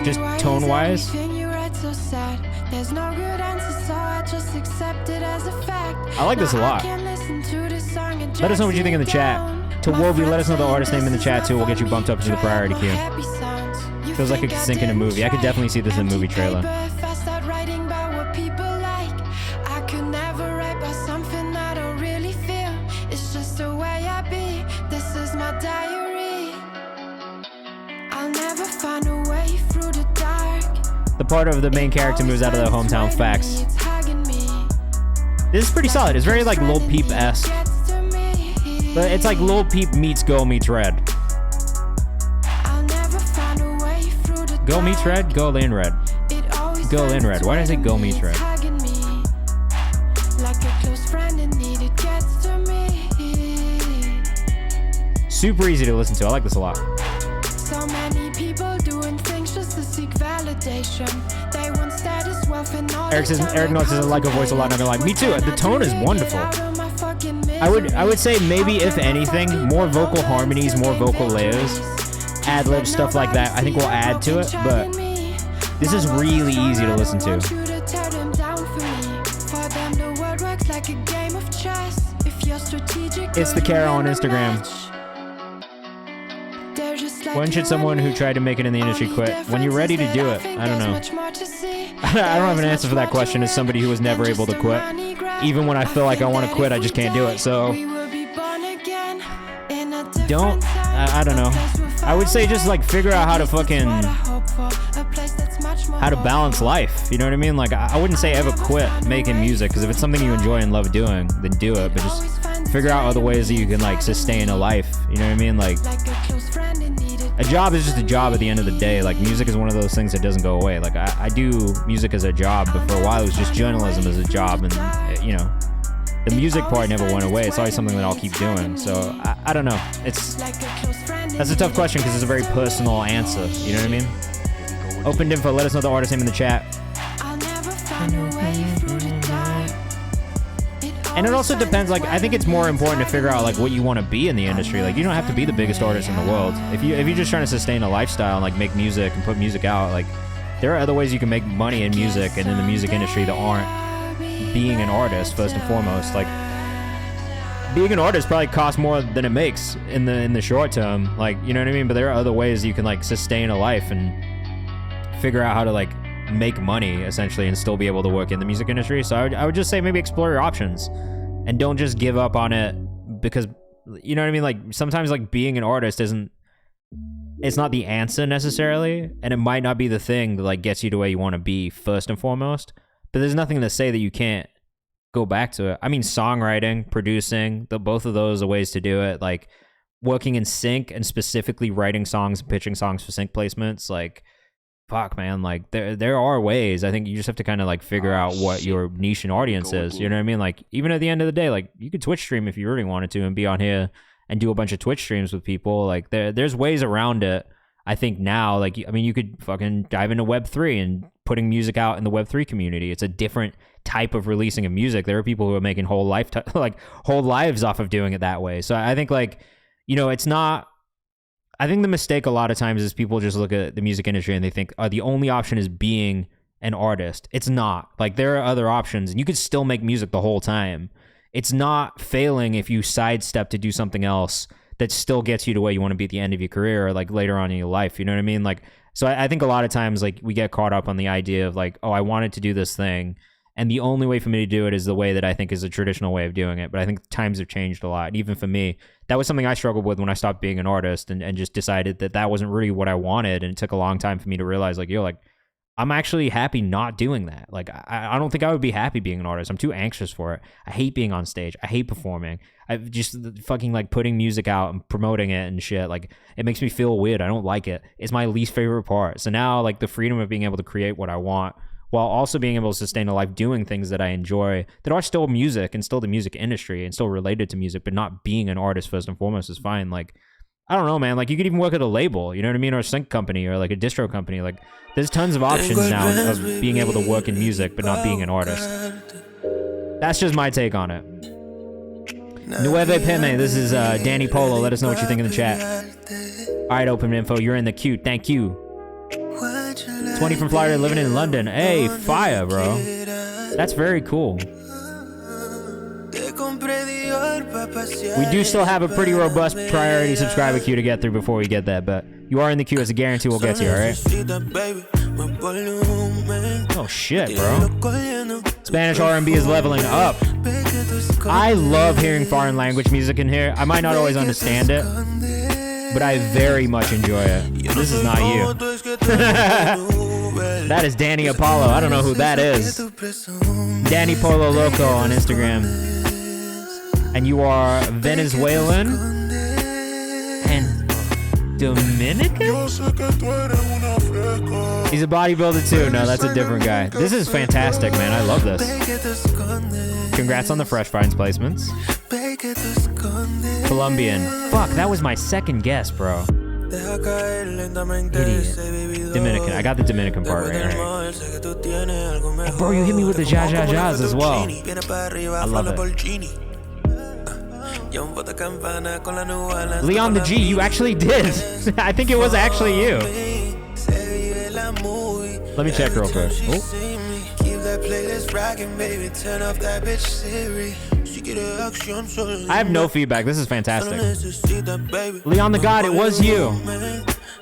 just tone-wise. I like this a lot. Let us know what you think in the chat. Tawobi, let us know the artist name in the chat too. We'll get you bumped up to the priority queue. Feels like it could sync in a movie. I could definitely see this in a movie trailer. The part of the main character moves out of their hometown. Facts. This is pretty solid. It's very like Lil Peep-esque. But it's like Lil Peep meets Girl Meets Red. Girl Meets Red? Girl in Red. Girl in Red. Why did I say Girl Meets Red? Super easy to listen to. I like this a lot. So many people doing things just to seek validation. They want status, wealth, and all. Eric North says I like her voice a lot, not gonna lie. Me too. The tone is wonderful. I would say maybe if anything, more vocal harmonies, more vocal layers, ad-lib, stuff like that, I think will add to it, but this is really easy to listen to. It's the Caro on Instagram. When should someone who tried to make it in the industry quit? When you're ready to do it. I don't know. I don't have an answer for that question as somebody who was never able to quit. Even when I feel like I want to quit, I just can't do it. So, I don't know. I would say just like figure out how to balance life. You know what I mean? Like, I wouldn't say ever quit making music, because if it's something you enjoy and love doing, then do it. But just figure out other ways that you can like sustain a life. You know what I mean? Like, a job is just a job at the end of the day. Like, music is one of those things that doesn't go away. Like, I do music as a job, but for a while it was just journalism as a job, and the music part never went away. It's always something that I'll keep doing. So I don't know. That's a tough question because it's a very personal answer. You know what I mean? Open info. Let us know the artist name in the chat. And it also depends, like, I think it's more important to figure out, like, what you want to be in the industry. Like, you don't have to be the biggest artist in the world. If you're just trying to sustain a lifestyle and, like, make music and put music out, like, there are other ways you can make money in music and in the music industry that aren't being an artist, first and foremost. Like, being an artist probably costs more than it makes in the short term. Like, you know what I mean? But there are other ways you can, like, sustain a life and figure out how to, like, make money essentially and still be able to work in the music industry. So I would just say maybe explore your options. and don't just give up on it because, you know what I mean? Like, sometimes, like, being an artist it's not the answer necessarily, and it might not be the thing that, like, gets you to where you want to be first and foremost, but there's nothing to say that you can't go back to it. I mean, songwriting, producing, both of those are ways to do it. Like, working in sync and specifically writing songs and pitching songs for sync placements, like, fuck, man, like, there are ways. I think you just have to kind of, like, figure out what your niche and audience is, you know what I mean? Like, even at the end of the day, like, you could Twitch stream if you really wanted to and be on here and do a bunch of Twitch streams with people. Like, there's ways around it. I think now, like, I mean, you could fucking dive into Web3 and putting music out in the Web3 community. It's a different type of releasing of music. There are people who are making whole lives off of doing it that way. So I think, like, you know, it's not, I think the mistake a lot of times is people just look at the music industry and they think, the only option is being an artist. It's not. Like, there are other options, and you could still make music the whole time. It's not failing if you sidestep to do something else that still gets you to where you want to be at the end of your career or, like, later on in your life. You know what I mean? Like, so I think a lot of times, like, we get caught up on the idea of, like, oh, I wanted to do this thing, and the only way for me to do it is the way that I think is a traditional way of doing it. But I think times have changed a lot. And even for me, that was something I struggled with when I stopped being an artist and just decided that wasn't really what I wanted. And it took a long time for me to realize, like, yo, like, I'm actually happy not doing that. Like, I don't think I would be happy being an artist. I'm too anxious for it. I hate being on stage. I hate performing. I just fucking, like, putting music out and promoting it and shit. Like, it makes me feel weird. I don't like it. It's my least favorite part. So now, like, the freedom of being able to create what I want while also being able to sustain a life doing things that I enjoy that are still music and still the music industry and still related to music, but not being an artist first and foremost is fine. Like, I don't know, man. Like, you could even work at a label, you know what I mean? Or a sync company or, like, a distro company. Like, there's tons of options now of being able to work in music, but not being an artist. That's just my take on it. Nueve Peme, this is Danny Polo. Let us know what you think in the chat. All right, Open Info, you're in the queue. Thank you. 20 from Florida, living in London. Hey, fire, bro. That's very cool. We do still have a pretty robust priority subscriber queue to get through before we get that, but you are in the queue as a guarantee we'll get to you, alright? Oh shit, bro. Spanish R&B is leveling up. I love hearing foreign language music in here. I might not always understand it, but I very much enjoy it. This is not you. That is Danny Apollo. I don't know who that is. Danny Polo Loco on Instagram. And you are Venezuelan and Dominican? He's a bodybuilder too. No, that's a different guy. This is fantastic, man. I love this. Congrats on the Fresh Finds placements. Colombian. Fuck, that was my second guess, bro. Idiot. Dominican. I got the Dominican part right. Oh, bro, you hit me with the ja-ja-ja's as well. I love it. Leon the G, you actually did. I think it was actually you. Let me check real quick. I have no feedback. This is fantastic. Leon the God, it was you.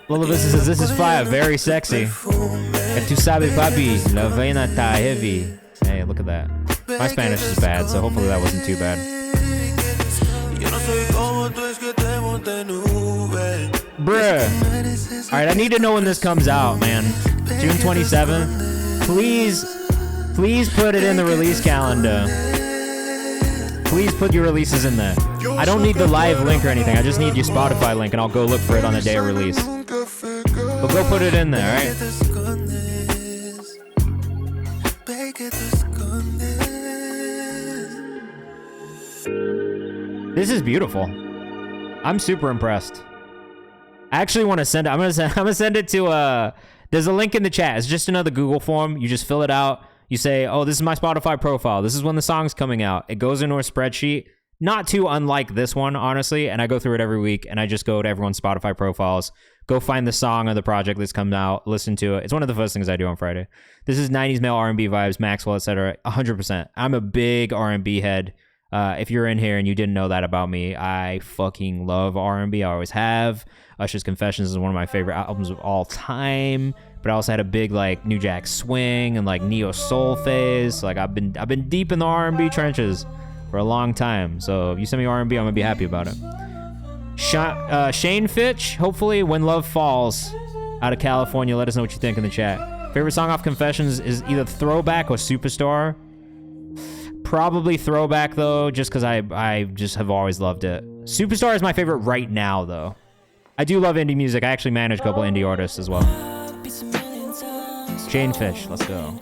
Lola Vista says, this is fire. Very sexy. If tu sabes, papi, la vaina ta heavy. Hey, look at that. My Spanish is bad, so hopefully that wasn't too bad. Bruh. Alright, I need to know when this comes out, man. June 27th. Please put it in the release calendar. Please put your releases in there. I don't need the live link or anything. I just need your Spotify link, and I'll go look for it on the day of release. But go put it in there, alright? This is beautiful. I'm super impressed. I actually want to send it. I'm gonna send it to there's a link in the chat. It's just another Google form. You just fill it out. You say, oh, this is my Spotify profile. This is when the song's coming out. It goes into a spreadsheet. Not too unlike this one, honestly. And I go through it every week, and I just go to everyone's Spotify profiles, go find the song or the project that's come out, listen to it. It's one of the first things I do on Friday. This is 90s male R&B vibes, Maxwell, etc. 100%. I'm a big R&B head. If you're in here and you didn't know that about me, I fucking love R&B. I always have. Usher's Confessions is one of my favorite albums of all time. But I also had a big like New Jack Swing and like neo soul phase. Like I've been deep in the R&B trenches for a long time. So if you send me R&B, I'm gonna be happy about it. Shane Fitch, hopefully When Love Falls, out of California. Let us know what you think in the chat. Favorite song off Confessions is either Throwback or Superstar. Probably Throwback though, just because I just have always loved it. Superstar is my favorite right now though. I do love indie music. I actually manage a couple indie artists as well. Shane Fish, let's go.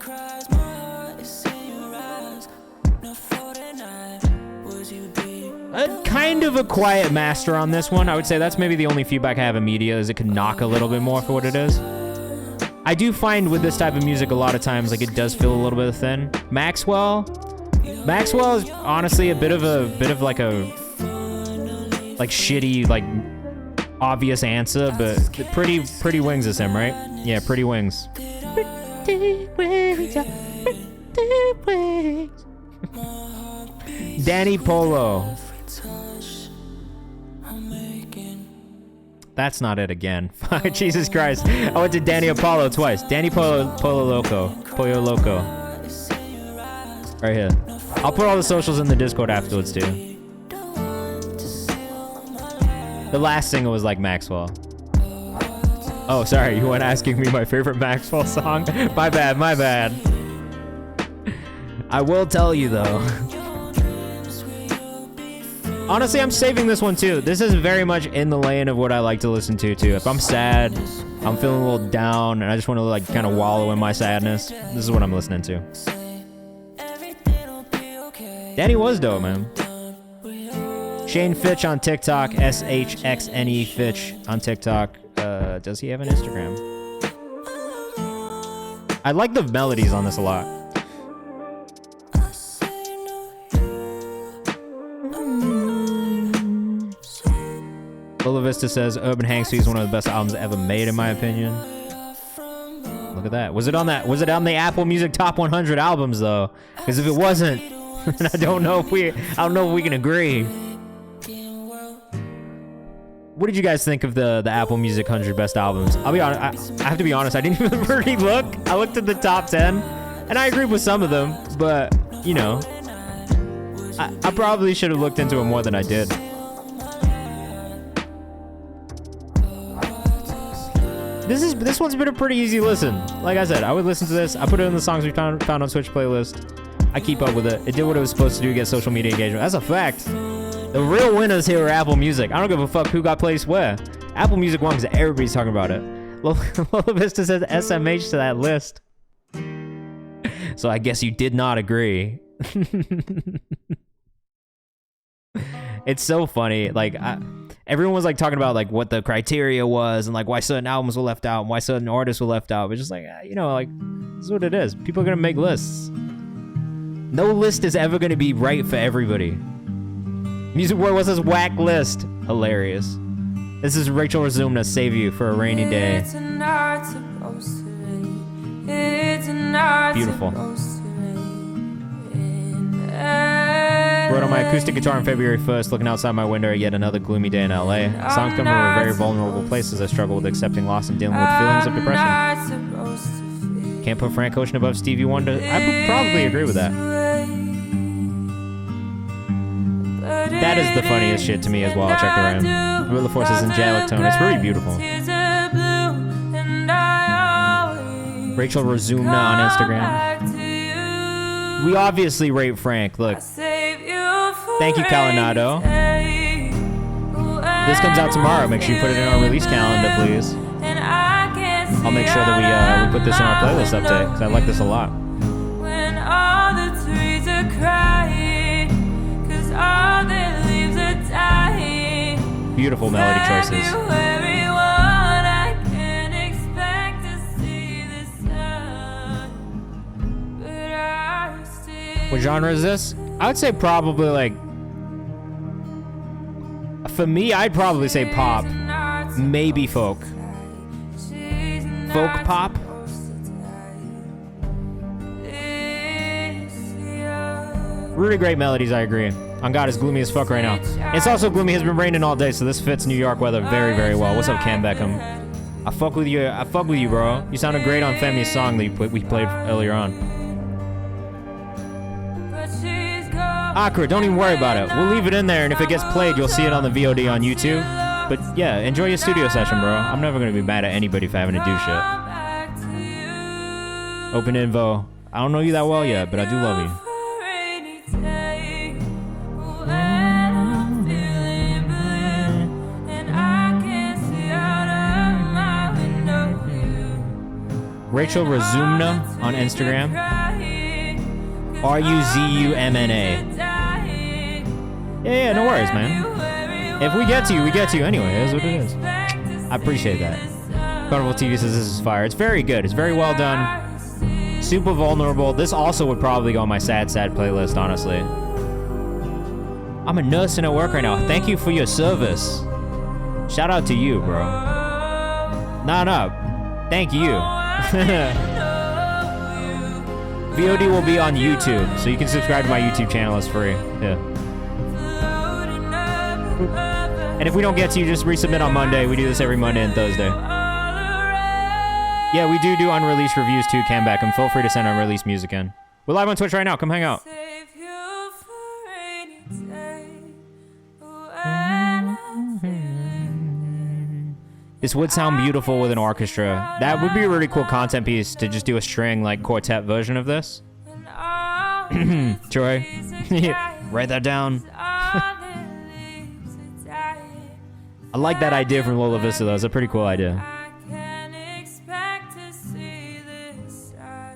Kind of a quiet master on this one. I would say that's maybe the only feedback I have in media is it could knock a little bit more for what it is. I do find with this type of music a lot of times like it does feel a little bit thin. Maxwell is honestly a bit of like a shitty like obvious answer, but Pretty Wings is him, right? Yeah, Pretty Wings. Pretty wings, pretty wings. Danny Polo. That's not it again. Jesus Christ. I went to Danny Apollo twice. Danny Pollo Loco. Pollo Loco. Right here. I'll put all the socials in the Discord afterwards, too. The last single was like Maxwell. Oh, sorry. You weren't asking me my favorite Maxwell song? My bad. I will tell you, though. Honestly, I'm saving this one too. This is very much in the lane of what I like to listen to too. If I'm sad, I'm feeling a little down, and I just want to like kind of wallow in my sadness, this is what I'm listening to. Danny was dope, man. Shane Fitch on TikTok, SHXNE Fitch on TikTok. Does he have an Instagram? I like the melodies on this a lot. Lola Vista says Urban Hangstry is one of the best albums ever made, in my opinion. Look at that. Was it on the Apple Music Top 100 albums though? Because if it wasn't, then I don't know if we can agree. What did you guys think of the Apple Music 100 best albums? I'll be honest. I have to be honest. I didn't even really look. I looked at the top 10, and I agreed with some of them, but you know, I probably should have looked into it more than I did. This one's been a pretty easy listen. Like I said, I would listen to this. I put it in the songs we found on Twitch playlist. I keep up with it. It did what it was supposed to do, get social media engagement. That's a fact. The real winners here are Apple Music. I don't give a fuck who got placed where. Apple Music won because everybody's talking about it. Lola Vista says SMH to that list. So I guess you did not agree. It's so funny. Like, everyone was like talking about like what the criteria was and like why certain albums were left out and why certain artists were left out. But just like, you know, like this is what it is. People are gonna make lists. No list is ever gonna be right for everybody. Music World was this whack list. Hilarious. This is Rachel Razumna, Save You for a Rainy Day. Beautiful. Wrote on my acoustic guitar on February 1st, looking outside my window at yet another gloomy day in LA. Songs come from a very vulnerable place as I struggle with accepting loss and dealing with feelings of depression. Can't put Frank Ocean above Stevie Wonder. I would probably agree with that. That is the funniest shit to me as well. Check the rhyme. Gorilla Forces in Jalek tone. It's really beautiful. Rachel Razumna on Instagram. We obviously rate Frank. Look. Thank you, Calinado. This comes out tomorrow. Make sure you put it in our release calendar, please. I'll make sure that we put this in our playlist update because I like this a lot. When all the trees are crying, 'cause all their leaves are dying. Beautiful melody choices. What genre is this? I would say probably like, for me, I'd probably say pop, maybe folk. Folk pop? Really great melodies, I agree. On God, it's gloomy as fuck right now. It's also gloomy, has been raining all day, so this fits New York weather very, very well. What's up, Cam Beckham? I fuck with you, bro. You sounded great on Femi's song that we played earlier on. But she's gone. Akra, don't even worry about it. We'll leave it in there, and if it gets played, you'll see it on the VOD on YouTube. But yeah, enjoy your studio session, bro. I'm never gonna be mad at anybody for having to do shit. Open info. I don't know you that well yet, but I do love you. Rachel Razumna on Instagram. RUZUMNA. Yeah, no worries, man. If we get to you, we get to you anyway. It is what it is. I appreciate that. Carnival TV says this is fire. It's very good. It's very well done. Super vulnerable. This also would probably go on my sad playlist, honestly. I'm a nursing at work right now. Thank you for your service. Shout out to you, bro. Nah. Thank you. VOD will be on YouTube, so you can subscribe to my YouTube channel. It's free. Yeah. And if we don't get to you, just resubmit on Monday. We do this every Monday and Thursday. Yeah, we do unreleased reviews too, Camback, and feel free to send unreleased music in. We're live on Twitch right now. Come hang out. This would sound beautiful with an orchestra. That would be a really cool content piece to just do a string like quartet version of this. Troy, write that down. I like that idea from Lola Vista though. It's a pretty cool idea.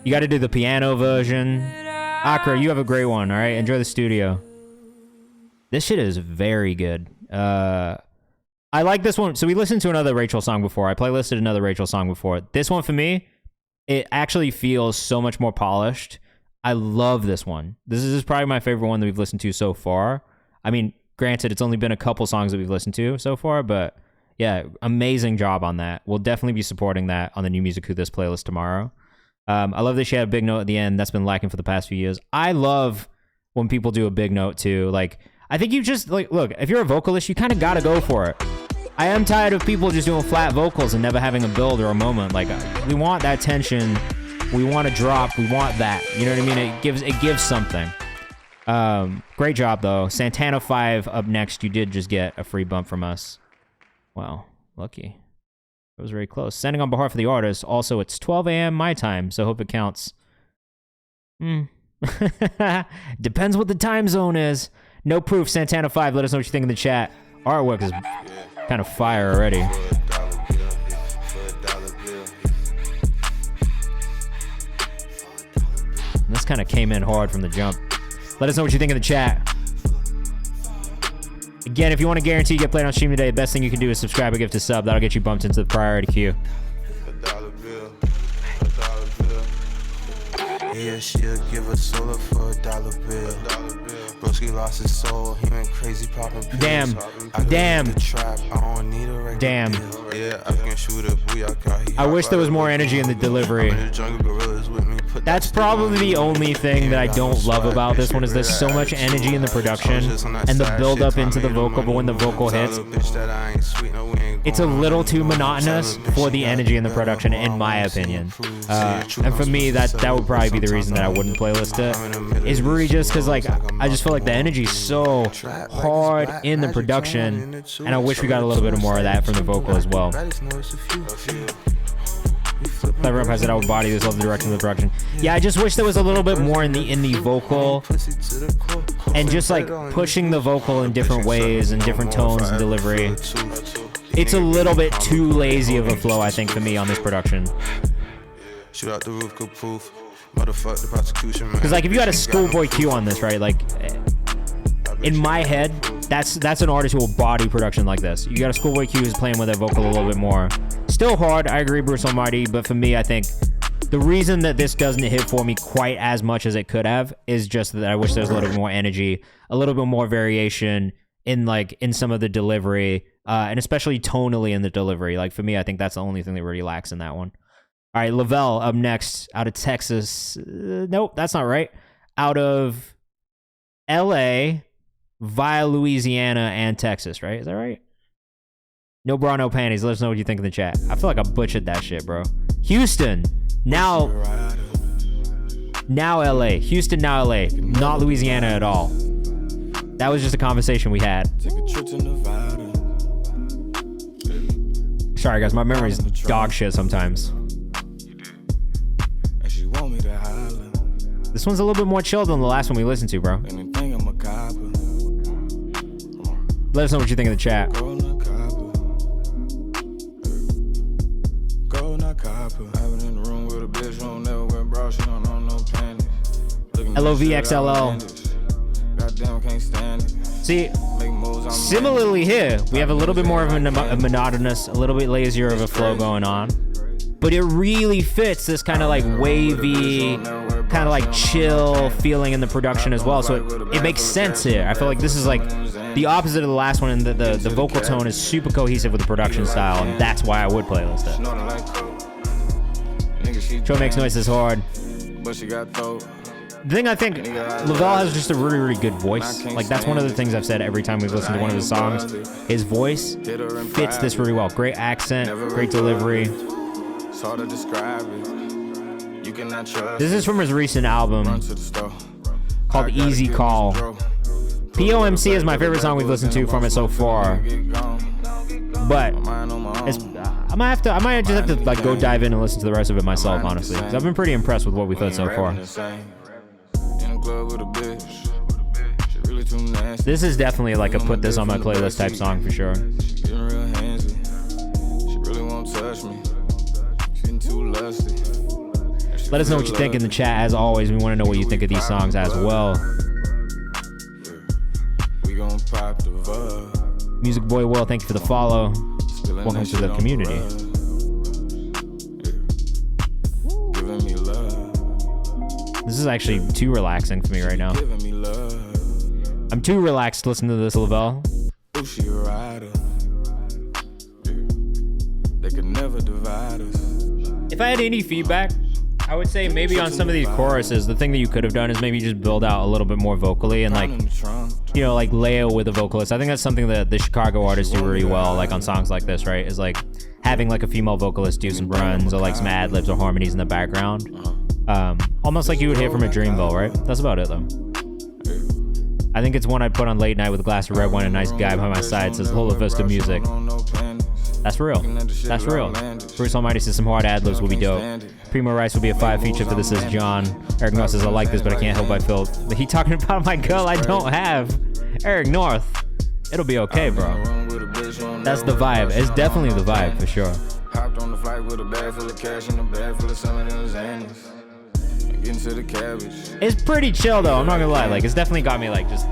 You got to do the piano version. Akra, you have a great one. All right, enjoy the studio. This shit is very good. I like this one. So we listened to another Rachel song before. I playlisted another Rachel song before. This one for me, it actually feels so much more polished. I love this one. This is probably my favorite one that we've listened to so far. I mean, granted, it's only been a couple songs that we've listened to so far, but yeah, amazing job on that. We'll definitely be supporting that on the New Music Who This playlist tomorrow. I love that she had a big note at the end. That's been lacking for the past few years. I love when people do a big note too. Like, I think you just, like, look, if you're a vocalist, you kind of got to go for it. I am tired of people just doing flat vocals and never having a build or a moment. Like, we want that tension. We want a drop. We want that. You know what I mean? It gives something. Great job, though. Santana 5 up next. You did just get a free bump from us. Wow. Lucky. It was very close. Sending on behalf of the artist. Also, it's 12 a.m. my time, so hope it counts. Depends what the time zone is. No proof. Santana 5. Let us know what you think in the chat. Artwork is kind of fire already. This kind of came in hard from the jump. Let us know what you think in the chat. Again, if you want to guarantee you get played on stream today, the best thing you can do is subscribe or gift a sub. That'll get you bumped into the priority queue. Yeah, she'll give a solo for $1 bill. Broski lost his soul, he went crazy popping pills. Damn. I wish there was more energy in the delivery. That's probably the only thing that I don't love about this one is there's so much energy in the production and the build up into the vocal, but when the vocal hits, it's a little too monotonous for the energy in the production, in my opinion. And for me, that would probably be the reason that I wouldn't playlist it. Is really just because, like, I just feel like the energy is so hard in the production, and I wish we got a little bit more of that from the vocal as well. Clever Up has it, I would body this, love the direction of the production. Yeah, I just wish there was a little bit more in the vocal, and just like pushing the vocal in different ways and different tones and delivery. It's a little bit too lazy of a flow, I think, for me on this production. Shoot out the roof, good proof. Motherfuck the prosecution, man. Because like if you had a Schoolboy Q on this, right? Like in my head, that's an artist who will body production like this. You got a Schoolboy Q who's playing with their vocal a little bit more. Still hard, I agree, Bruce Almighty, but for me, I think the reason that this doesn't hit for me quite as much as it could have is just that I wish there was a little bit more energy, a little bit more variation in some of the delivery, and especially tonally in the delivery. Like for me, I think that's the only thing that really lacks in that one. All right, Lavelle up next, out of Texas. Nope, that's not right. Out of LA via Louisiana and Texas, right? Is that right? No bra, no panties. Let us know what you think in the chat. I feel like I butchered that shit, bro. Houston, now LA. Houston, now LA. Not Louisiana at all. That was just a conversation we had. Take a trip to Nevada. Sorry, guys, my memory's dog shit sometimes. And she want me to holler. This one's a little bit more chill than the last one we listened to, bro. Anything I'm a copper. Let us know what you think in the chat. Go not copper. Go not copper. I've been in the room with a bitch who don't never wear bra. She don't know no panties. LOVXLL. Goddamn, can't stand it. See, Make moves, I'm similarly here, we have a little bit more of a monotonous, a little bit lazier of a flow going on. But it really fits this kind of like wavy, kind of like chill feeling in the production as well. So it makes sense here. I feel like this is like the opposite of the last one, and the vocal tone is super cohesive with the production style, and that's why I would playlist it. Show makes noises hard. But she got throat. The thing I think, Lavelle has just a really, really good voice. Like, that's one of the things I've said every time we've listened to one of his songs. His voice fits this really well. Great accent, great delivery. Hard to describe it. You cannot trust. This is from his recent album called Easy Call. POMC is my favorite song we've listened to from it so far. But it's, I might just have to like go dive in and listen to the rest of it myself, honestly. 'Cause I've been pretty impressed with what we thought so far. This is definitely like a put this on my playlist type song for sure. She really won't touch me. Too lusty. Let us know what you think in the chat. As always, we want to know what you think of these songs as well. We gon' pop the vibe. Music Boy Will, thank you for the follow. Welcome to the community. Giving me love. This is actually too relaxing for me right now. Giving me love. I'm too relaxed to listen to this, Lavelle. Oh, she a rider. They could never divide us. If I had any feedback, I would say maybe on some of these choruses, the thing that you could have done is maybe just build out a little bit more vocally and like, you know, like layer with a vocalist. I think that's something that the Chicago artists do really well, like on songs like this, right? Is like having like a female vocalist do some runs or like some ad libs or harmonies in the background. Almost like you would hear from a Dreamville, right? That's about it though. I think it's one I'd put on late night with a glass of red wine and a nice guy by my side says Lola Vista Music. That's real. That's real. Bruce Almighty says some hard ad-libs will be dope. Primo Rice will be a 5 feature for This Is John. Eric North says I like this, but I can't help but feel. But he talking about my girl I don't have. Eric North. It'll be okay, bro. That's the vibe. It's definitely the vibe for sure. Hopped on the flight with a bag full of cash and a bag full of something in his hands. Getting to the cabbage. It's pretty chill though, I'm not gonna lie. Like, it's definitely got me like just.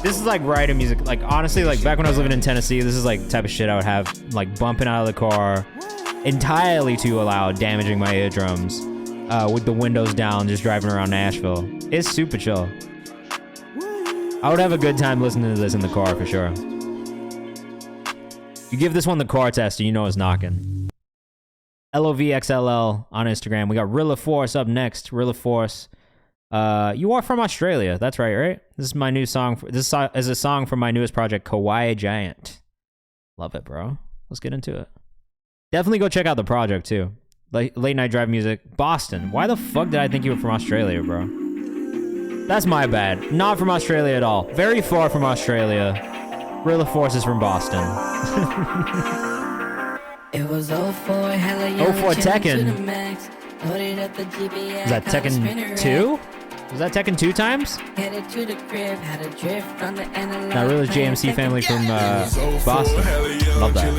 This is like writing music. Like, honestly, like back when I was living in Tennessee, this is like type of shit I would have like bumping out of the car entirely too loud, damaging my eardrums with the windows down, just driving around Nashville. It's super chill. I would have a good time listening to this in the car for sure. You give this one the car test and you know it's knocking. LOVXLL on Instagram. We got Rilla Force up next. Rilla Force. You are from Australia. That's right? This is my new song. This is a song from my newest project, Kawaii Giant. Love it, bro. Let's get into it. Definitely go check out the project, too. Late Night Drive Music. Boston. Why the fuck did I think you were from Australia, bro? That's my bad. Not from Australia at all. Very far from Australia. Rilla Force is from Boston. It was 04, hella young, 04 Tekken. Loaded up the GBA, Is that Tekken 2? Was that Tekken 2 times? Headed to the crib, had a drift on the analog. Not really JMC family from Boston. Love that.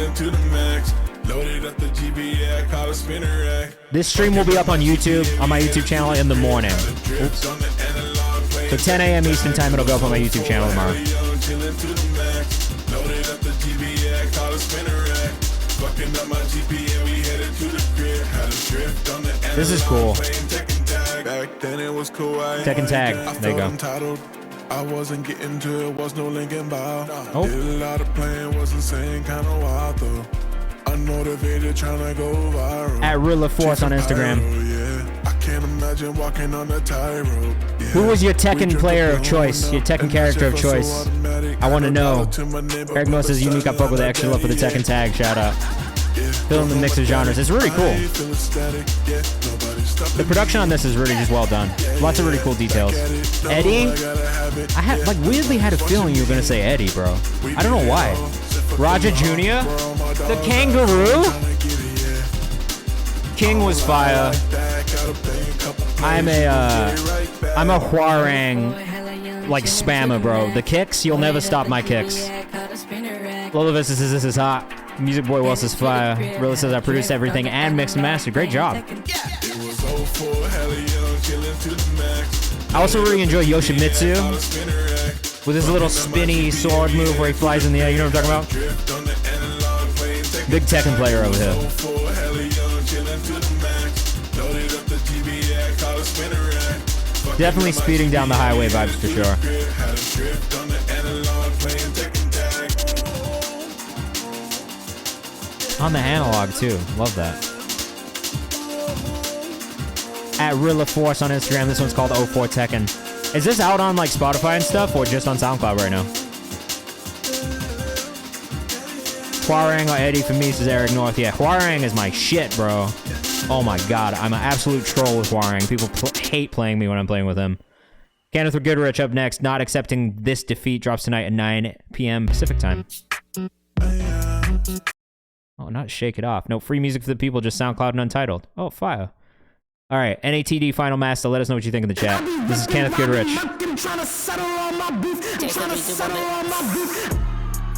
This stream will be up on YouTube, on my YouTube channel in the morning. Oops. So 10 a.m. Eastern time, it'll go up on my YouTube channel tomorrow. This is cool. Tekken Tag. There you go. I wasn't getting to it, was no Lincoln Bow. Oh. Did a lot of playing, was insane, kinda wild though. Unmotivated, trying to go viral. At Rilla Force on Instagram. Yeah. I can't imagine walking on a tightrope. Yeah. Who was your Tekken player of choice? Your Tekken character of choice? I want to know. Eric Moss says unique. I fuck with the extra love for the Tekken Tag. Shout out. Fill in the mix of genres. It's really cool. The production on this is really just well done. Lots of really cool details. Eddie? I weirdly had a feeling you were gonna say Eddie, bro. I don't know why. Roger Jr.? The Kangaroo? King was fire. I'm a Huarang like spammer, bro. The kicks, you'll never stop my kicks. Lola Vista says this is hot. Music Boy Wells is fire. Rilla says I produced everything and mixed and mastered. Great job. I also really enjoy Yoshimitsu with his little spinny sword move where he flies in the air. You know what I'm talking about? Big Tekken player over here. Definitely speeding down the highway vibes for sure. On the analog too. Love that. At Rilla Force on Instagram. This one's called 04 Tekken. Is this out on like Spotify and stuff or just on SoundCloud right now? Huarang or Eddie for me, says Eric North. Yeah, Huarang is my shit, bro. Oh my god, I'm an absolute troll with Huarang. People hate playing me when I'm playing with him. Kenneth Goodrich up next. Not accepting this defeat drops tonight at 9 p.m. Pacific time. Oh, not Shake It Off. No, free music for the people, just SoundCloud and Untitled. Oh, fire. All right, NATD Final Master, let us know what you think in the chat. This is Kenneth Goodrich.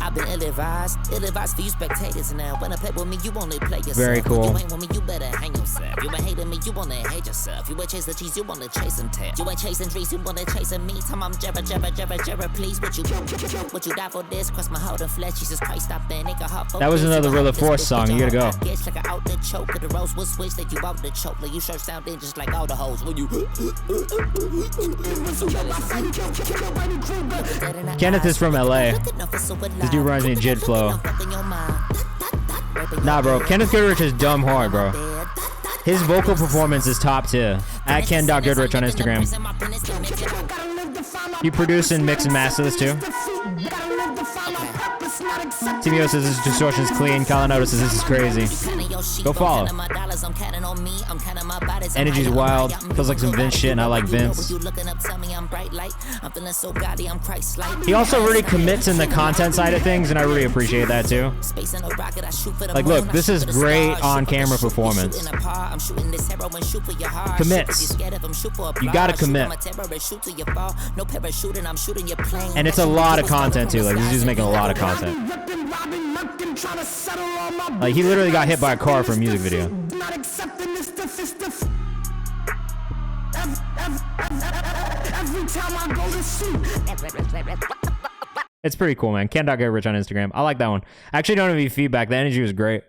I've been ill-advised for you spectators now. When I play with me, you only play yourself. Very cool. When you ain't with me, you better hang yourself. You ain't hating me, you wanna hate yourself. You ain't chasing cheese, you wanna chase and tail. You ain't chasing dreams, you wanna chasing me. Time I'm jabber, please. Would you die for this? Cross my heart and flesh, Jesus Christ, stop that nigga heart. That was another Rilla Force song, you gotta go. Like I out the choke, the rose will switch, that you out the choke. Like you search down there just like all the hoes. When you Kenneth is from LA. This dude reminds me of Jid Flow. Nah, bro. Kenneth Goodrich is dumb hard, bro. His vocal performance is top tier. At Ken.Goodrich on Instagram. You produce and mix and master this too? Timio says this distortion is clean. Colorado says this is crazy. Go follow. Energy's wild. Feels like some Vince shit, and I like Vince. He also really commits in the content side of things, and I really appreciate that too. Like, look, this is great on-camera performance. Commits. You gotta commit. And it's a lot of content too. Like, this dude's making a lot of content. Like, he literally got hit by a car for a music video. It's pretty cool, man. Ken.Goodrich on Instagram. I like that one. I actually don't have any feedback. The energy was great.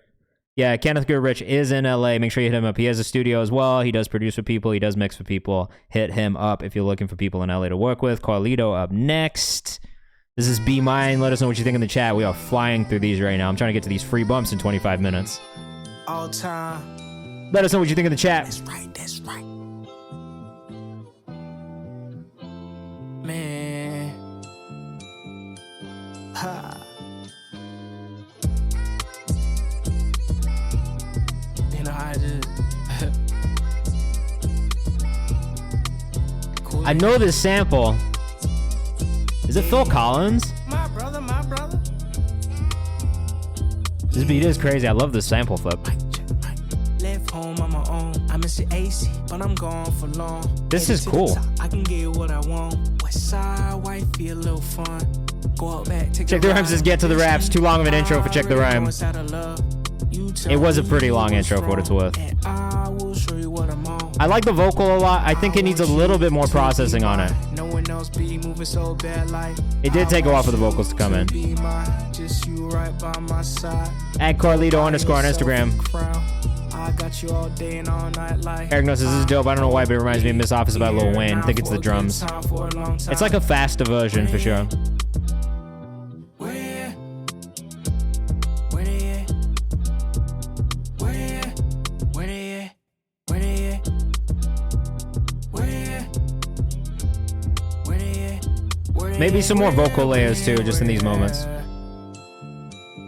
Yeah, Kenneth Goodrich is in LA. Make sure you hit him up. He has a studio as well. He does produce for people. He does mix for people. Hit him up if you're looking for people in LA to work with. Carlito up next. This is Be Mine. Let us know what you think in the chat. We are flying through these right now. I'm trying to get to these free bumps in 25 minutes. All time. Let us know what you think in the chat. That's right, that's right. Man. Ha. You know how it is. Cool. I know this sample. Is it Phil Collins? My brother, my brother. This beat is crazy. I love the sample flip. Left home on my own. I miss the AC, but I'm gone for long. This is cool. I can get what I want. West side, wifey, a little fun. Go out back, take Check the Rhymes says get to the raps. Too long of an intro for Check the Rhyme. It was a pretty long intro for what it's worth. I like the vocal a lot. I think it needs a little bit more processing on it. It did take a while for the vocals to come in. At Carlito_ on Instagram. Eric knows this is dope. I don't know why, but it reminds me of Miss Office by Lil Wayne. I think it's the drums. It's like a faster version for sure. Maybe some more vocal layers too, just in these moments.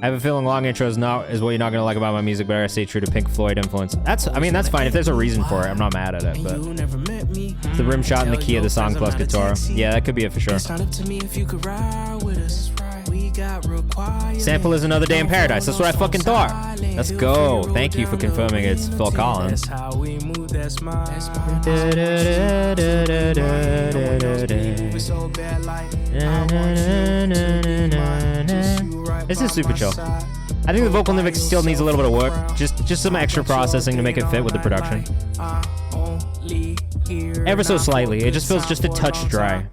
I have a feeling long intros is what you're not gonna like about my music, but I stay true to Pink Floyd influence. I mean, that's fine if there's a reason for it. I'm not mad at it, but it's the rim shot and the key of the song plus guitar. Yeah, that could be it for sure. Sample is Another Day in Paradise. That's what I fucking thought. Let's go. Thank you for confirming it's Phil Collins. This is super chill. I think the vocal mix still needs a little bit of work. Just some extra processing to make it fit with the production. Ever so slightly. It just feels just a touch dry.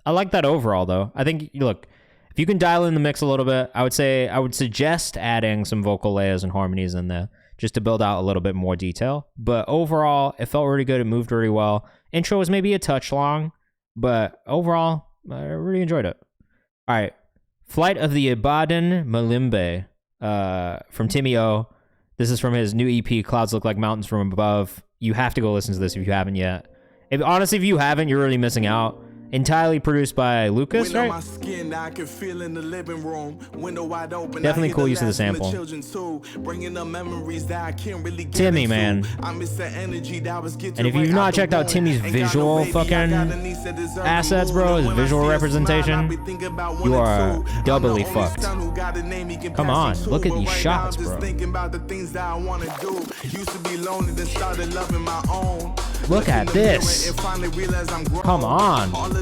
I like that overall, though. I think, look, if you can dial in the mix a little bit, I would suggest adding some vocal layers and harmonies in there just to build out a little bit more detail. But overall, it felt really good. It moved really well. Intro was maybe a touch long, but overall, I really enjoyed it. All right. Flight of the Ibadan Malimbe from Timmy O. This is from his new EP, Clouds Look Like Mountains from Above. You have to go listen to this if you haven't yet. Honestly, if you haven't, you're really missing out. Entirely produced by Lucas, right? Definitely cool use of the sample. Timmy, man. And if you've not checked out Timmy's visual fucking assets, bro, his visual representation, you are doubly fucked. Come on, look at these shots, bro. Look at this. Come on.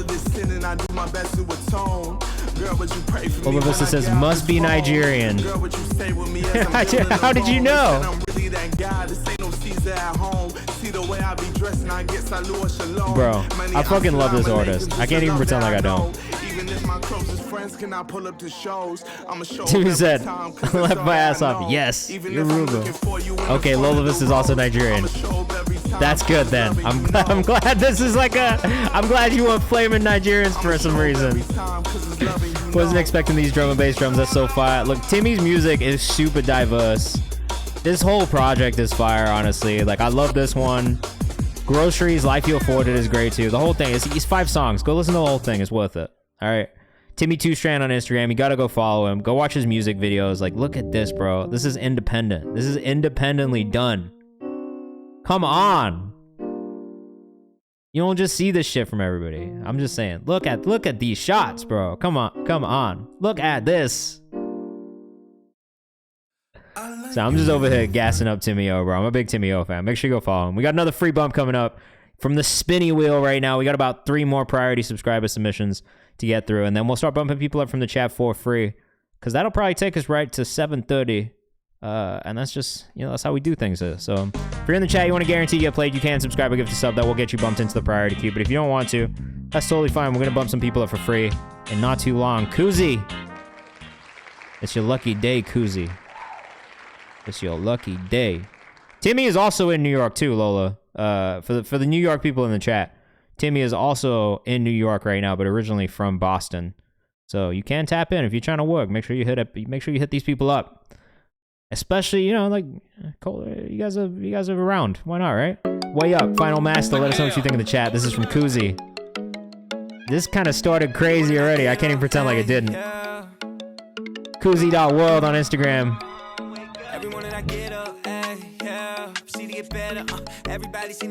Olivia says, must be Nigerian. How did you know? Bro, I fucking love this artist. I can't even pretend like I don't. Timmy said, left my ass off. Yes, you're Ruben. Okay, Lolavis is also Nigerian. That's good then. I'm glad this is like I'm glad you want flaming Nigerians for some reason. Wasn't expecting these drum and bass drums. That's so fire. Look, Timmy's music is super diverse. This whole project is fire, honestly. Like, I love this one. Groceries, Life You Afforded is great too. The whole thing is, he's 5 songs. Go listen to the whole thing. It's worth it. All right. Timmy 2 Strand on Instagram. You got to go follow him. Go watch his music videos. Like, look at this, bro. This is independent. This is independently done. Come on. You don't just see this shit from everybody. I'm just saying. Look at these shots, bro. Come on. Look at this. So I'm just over here gassing up Timmy O, bro. I'm a big Timmy O fan. Make sure you go follow him. We got another free bump coming up from the spinny wheel right now. We got about 3 more priority subscriber submissions to get through, and then we'll start bumping people up from the chat for free, because that'll probably take us right to 7:30. And that's just, that's how we do things. So if you're in the chat, you want to guarantee you get played, you can subscribe or give us a sub. That will get you bumped into the priority queue. But if you don't want to, that's totally fine. We're going to bump some people up for free in not too long. Koozie. It's your lucky day, Koozie. It's your lucky day. Timmy is also in New York too, Lola. For the New York people in the chat, Timmy is also in New York right now, but originally from Boston. So you can tap in if you're trying to work. Make sure you hit these people up. Especially, like, you guys are around. Why not, right? Way up, Final Master. Let us know what you think in the chat. This is from Koozie. This kind of started crazy already. I can't even pretend like it didn't. Koozie.world on Instagram.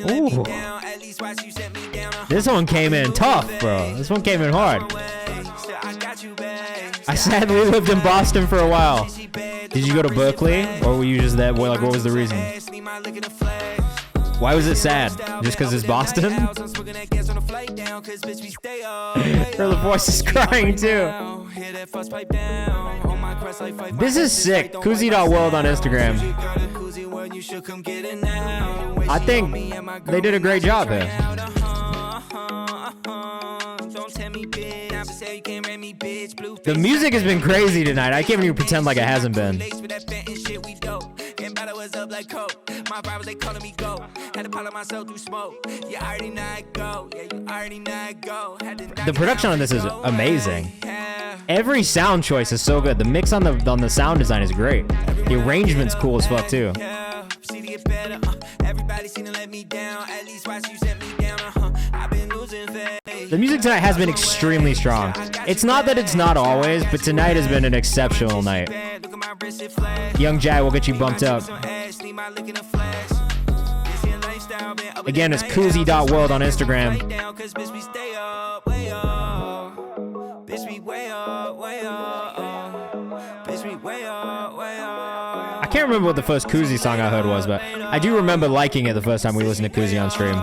Ooh. This one came in tough, bro. This one came in hard. I sadly lived in Boston for a while. Did you go to Berkeley, or were you just that? Like, what was the reason? Why was it sad? Just because it's Boston? Her voice is crying too. This is sick. Koozie.world on Instagram. I think they did a great job here. The music has been crazy tonight. I can't even pretend like it hasn't been. The production on this is amazing. Every sound choice is so good. The mix on the sound design is great. The arrangement's cool as fuck too. Everybody seem to let me down. At least why you set me down. I've been losing faith. The music tonight has been extremely strong. It's not that it's not always, but tonight has been an exceptional night. Young Jai will get you bumped up. Again, it's koozie.world on Instagram. I can't remember what the first Koozie song I heard was, but I do remember liking it the first time we listened to Koozie on stream.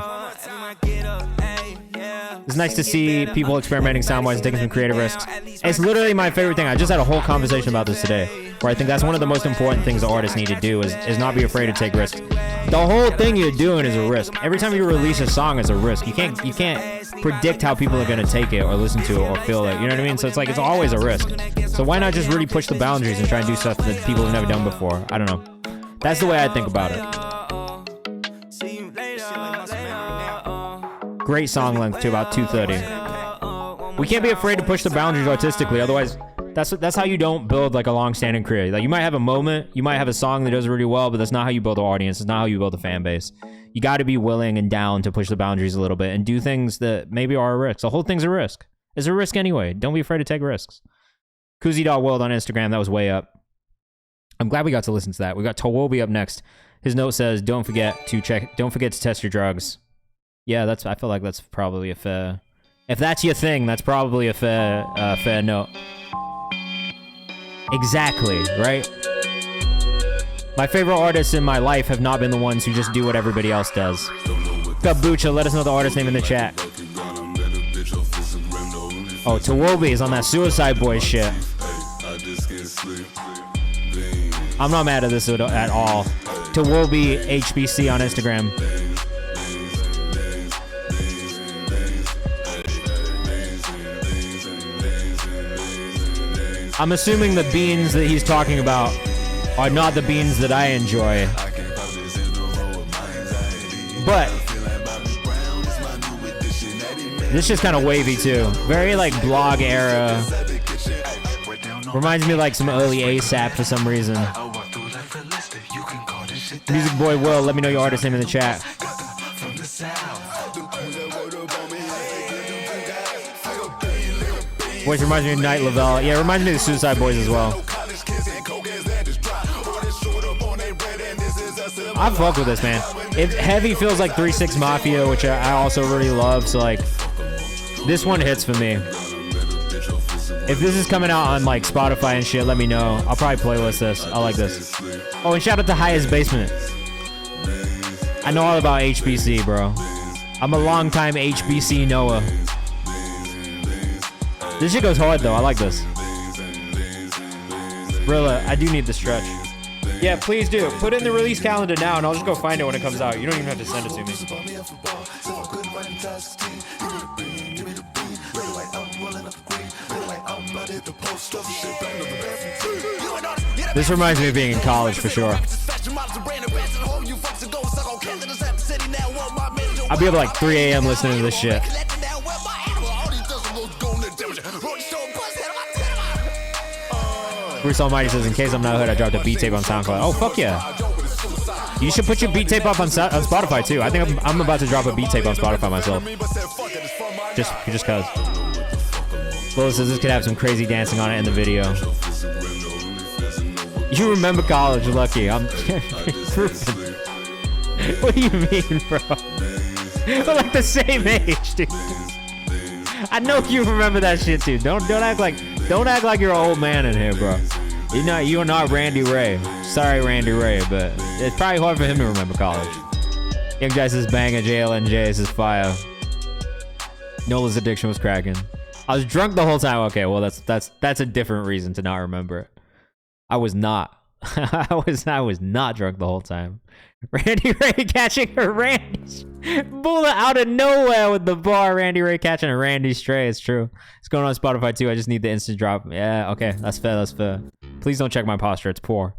It's nice to see people experimenting sound-wise and taking some creative risks. It's literally my favorite thing. I just had a whole conversation about this today, where I think that's one of the most important things the artists need to do is not be afraid to take risks. The whole thing you're doing is a risk. Every time you release a song, it's a risk. You can't predict how people are gonna take it or listen to it or feel it. You know what I mean? So it's like it's always a risk. So why not just really push the boundaries and try and do stuff that people have never done before? I don't know. That's the way I think about it. Great song length too, about 2:30. We can't be afraid to push the boundaries artistically, otherwise that's how you don't build like a long-standing career. Like you might have a moment, you might have a song that does really well, but that's not how you build an audience. It's not how you build a fan base. You got to be willing and down to push the boundaries a little bit and do things that maybe are a risk. The whole thing's a risk. It's a risk anyway. Don't be afraid to take risks. Koozie.world on Instagram, that was way up. I'm glad we got to listen to that. We got Tawobi up next. His note says, don't forget to test your drugs. Yeah, I feel like that's probably a fair... If that's your thing, that's probably a fair note. Exactly, right? My favorite artists in my life have not been the ones who just do what everybody else does. Kabucha, let us know the artist name in the chat. Oh, Tawobi is on that Suicide Boys shit. I'm not mad at this at all. Tawobi HBC on Instagram. I'm assuming the beans that he's talking about are not the beans that I enjoy. But this is kind of wavy too. Very like blog era. Reminds me of like some early ASAP for some reason. Music Boy Will, let me know your artist name in the chat. Voice reminds me of Night Lavelle. Yeah, it reminds me of the Suicide Boys as well. I fuck with this, man. It heavy feels like 3-6 Mafia, which I also really love. So like, this one hits for me. If this is coming out on like Spotify and shit, let me know. I'll probably playlist this. I like this. Oh, and shout out to Highest Basement. I know all about HBC, bro. I'm a longtime HBC Noah. This shit goes hard though. I like this. Rilla, I do need the stretch. Yeah, please do. Put it in the release calendar now, and I'll just go find it when it comes out. You don't even have to send it to me. This reminds me of being in college for sure. I'll be up at like 3 a.m. listening to this shit. Bruce Almighty says, in case I'm not hood, I dropped a beat tape on SoundCloud. Oh, fuck yeah. You should put your beat tape up on Spotify, too. I think I'm about to drop a beat tape on Spotify myself. Just cause. Lola says this could have some crazy dancing on it in the video. You remember college, lucky. I'm What do you mean, bro? We're like the same age, dude. I know you remember that shit, too. Don't act like you're an old man in here, bro. You are not Randy Ray. Sorry, Randy Ray, but it's probably hard for him to remember college. Young Jai says bang at JLNJ says fire. Nola's addiction was cracking. I was drunk the whole time. Okay, well that's a different reason to not remember it. I was not. I was not drunk the whole time. Randy Ray catching a Randy Bula out of nowhere with the bar. Randy Ray catching a Randy Stray. It's true. It's going on Spotify too. I just need the instant drop. Yeah, okay, that's fair. Please don't check my posture. It's poor.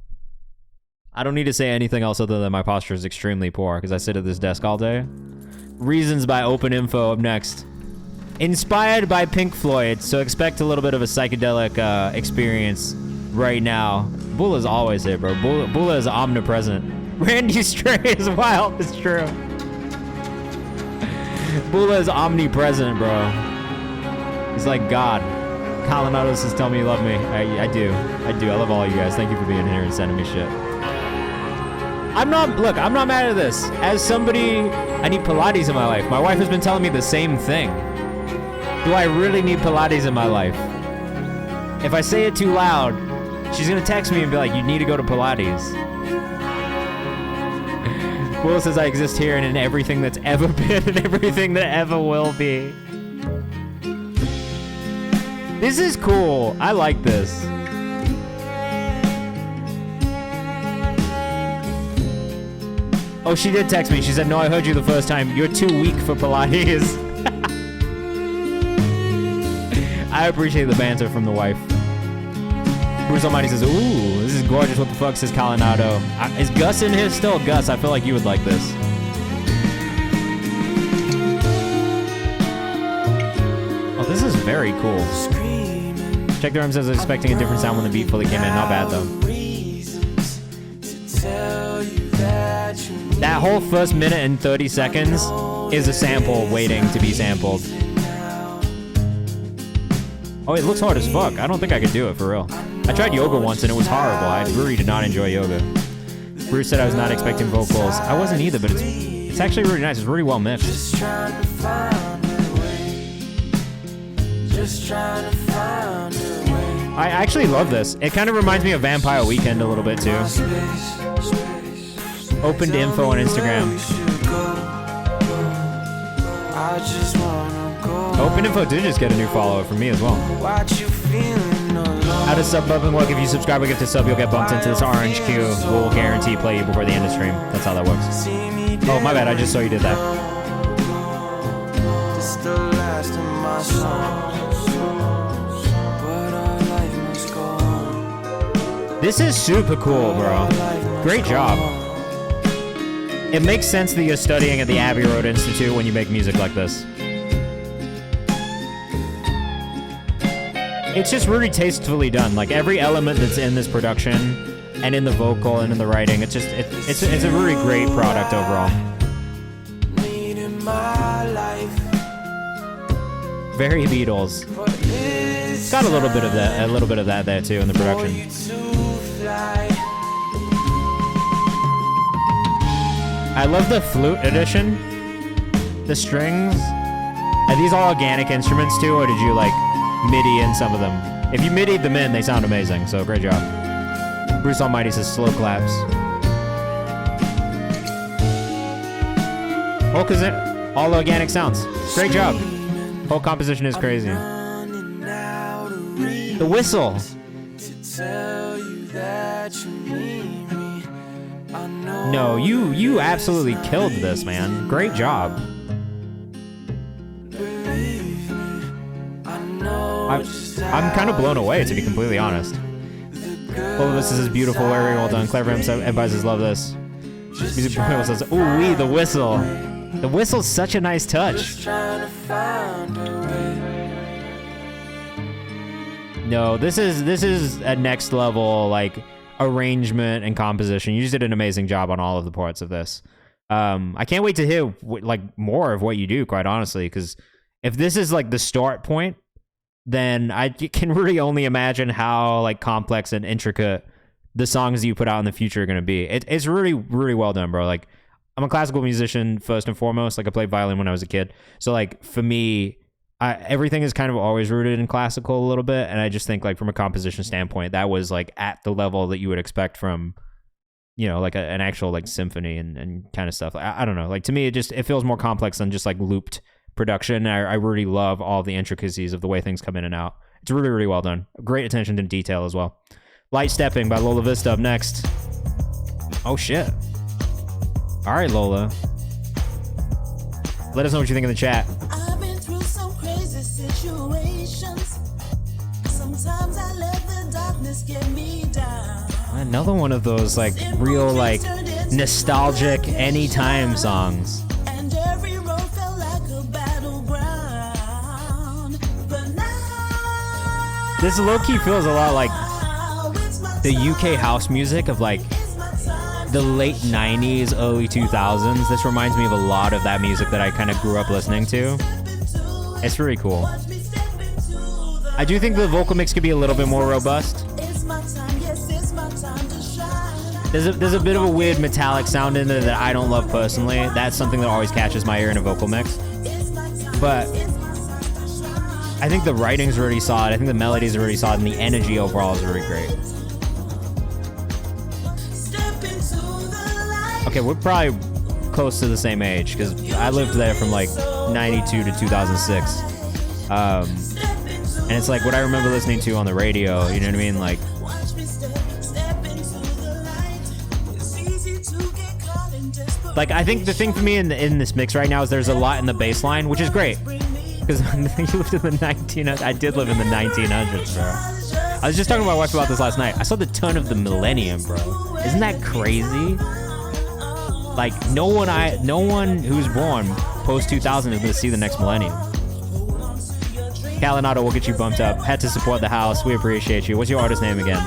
I don't need to say anything else other than my posture is extremely poor because I sit at this desk all day. Reasons by Open Info up next. Inspired by Pink Floyd, so expect a little bit of a psychedelic experience right now. Bula's always here, bro. Bula is omnipresent. Randy Stray is wild. It's true. Bula is omnipresent, bro. He's like God. Colonado says, tell me you love me. I do. I love all you guys. Thank you for being here and sending me shit. I'm not mad at this. As somebody, I need Pilates in my life. My wife has been telling me the same thing. Do I really need Pilates in my life? If I say it too loud, she's gonna text me and be like, you need to go to Pilates. Will says I exist here and in everything that's ever been and everything that ever will be. This is cool. I like this. Oh, she did text me. She said, no, I heard you the first time. You're too weak for Pilates. I appreciate the banter from the wife. Bruce Almighty says, ooh, this is gorgeous. What the fuck, says Colonado. Is Gus in here still? Gus, I feel like you would like this. Oh, this is very cool. Check the says, expecting a different sound when the beat fully came in. Not bad, though. That whole first minute and 30 seconds is a sample waiting to be sampled. Oh, it looks hard as fuck. I don't think I could do it, for real. I tried yoga once and it was horrible. I really did not enjoy yoga. Bruce said I was not expecting vocals. I wasn't either, but it's actually really nice. It's really well mixed. I actually love this. It kind of reminds me of Vampire Weekend a little bit, too. Opened info on Instagram. Open info did just get a new follower from me as well. How does sub bumping work? If you subscribe or get to sub, you'll get bumped into this orange queue. We'll guarantee play you before the end of stream. That's how that works. Oh, my bad. I just saw you did that. This is super cool, bro. Great job. It makes sense that you're studying at the Abbey Road Institute when you make music like this. It's just really tastefully done. Like every element that's in this production and in the vocal and in the writing, it's a really great product overall. Very Beatles. It's got a little bit of that there too in the production. I love the flute edition. The strings. Are these all organic instruments too, or did you like MIDI in some of them? If you MIDI'd them in, they sound amazing, so great job. Bruce Almighty says slow claps. Oh, because all organic sounds. Great job. Whole composition is crazy. The whistle. No, you absolutely killed this, man. Great job. I'm kind of blown away, to be completely honest. All of this is beautiful, very well done. Clever emphasizes love this. Music says, ooh wee, the whistle. The whistle's such a nice touch. No, this is a next level like arrangement and composition. You just did an amazing job on all of the parts of this. I can't wait to hear like more of what you do, quite honestly, because if this is like the start point, then I can really only imagine how like complex and intricate the songs that you put out in the future are going to be. It's really, really well done, bro. Like, I'm a classical musician first and foremost. Like, I played violin when I was a kid. So like for me, everything is kind of always rooted in classical a little bit. And I just think like from a composition standpoint, that was like at the level that you would expect from, you know, like an actual like symphony and kind of stuff. I don't know. Like to me, it feels more complex than just like looped production. I really love all the intricacies of the way things come in and out. It's really, really well done. Great attention to detail as well. Light Stepping by Lola Vista up next. Oh shit. All right, Lola. Let us know what you think in the chat. I've been through some crazy situations. Sometimes I let the darkness get me down. Another one of those like real like nostalgic anytime songs. And every road felt like a battleground. But now This low-key feels a lot like it's my the UK house music of like the late 90s, early 2000s. This reminds me of a lot of that music that I kind of grew up listening to. It's really cool. watch me step into I do think the vocal mix could be a little bit more robust. It's my time, yes, it's my time to shine. There's a bit of a weird metallic sound in there that I don't love personally. That's something that always catches my ear in a vocal mix. But I think the writing's already solid. I think the melodies are already solid, and the energy overall is really great. Okay, we're probably close to the same age because I lived there from like 92 to 2006. And it's like what I remember listening to on the radio, you know what I mean? Like, I think the thing for me in this mix right now is there's a lot in the bass line, which is great. Because you lived in the 1900s. I did live in the 1900s, bro. I was just talking to my wife about this last night. I saw the turn of the millennium, bro. Isn't that crazy? Like, no one who's born post 2000 is gonna see the next millennium. Calinado will get you bumped up. Had to support the house. We appreciate you. What's your artist name again?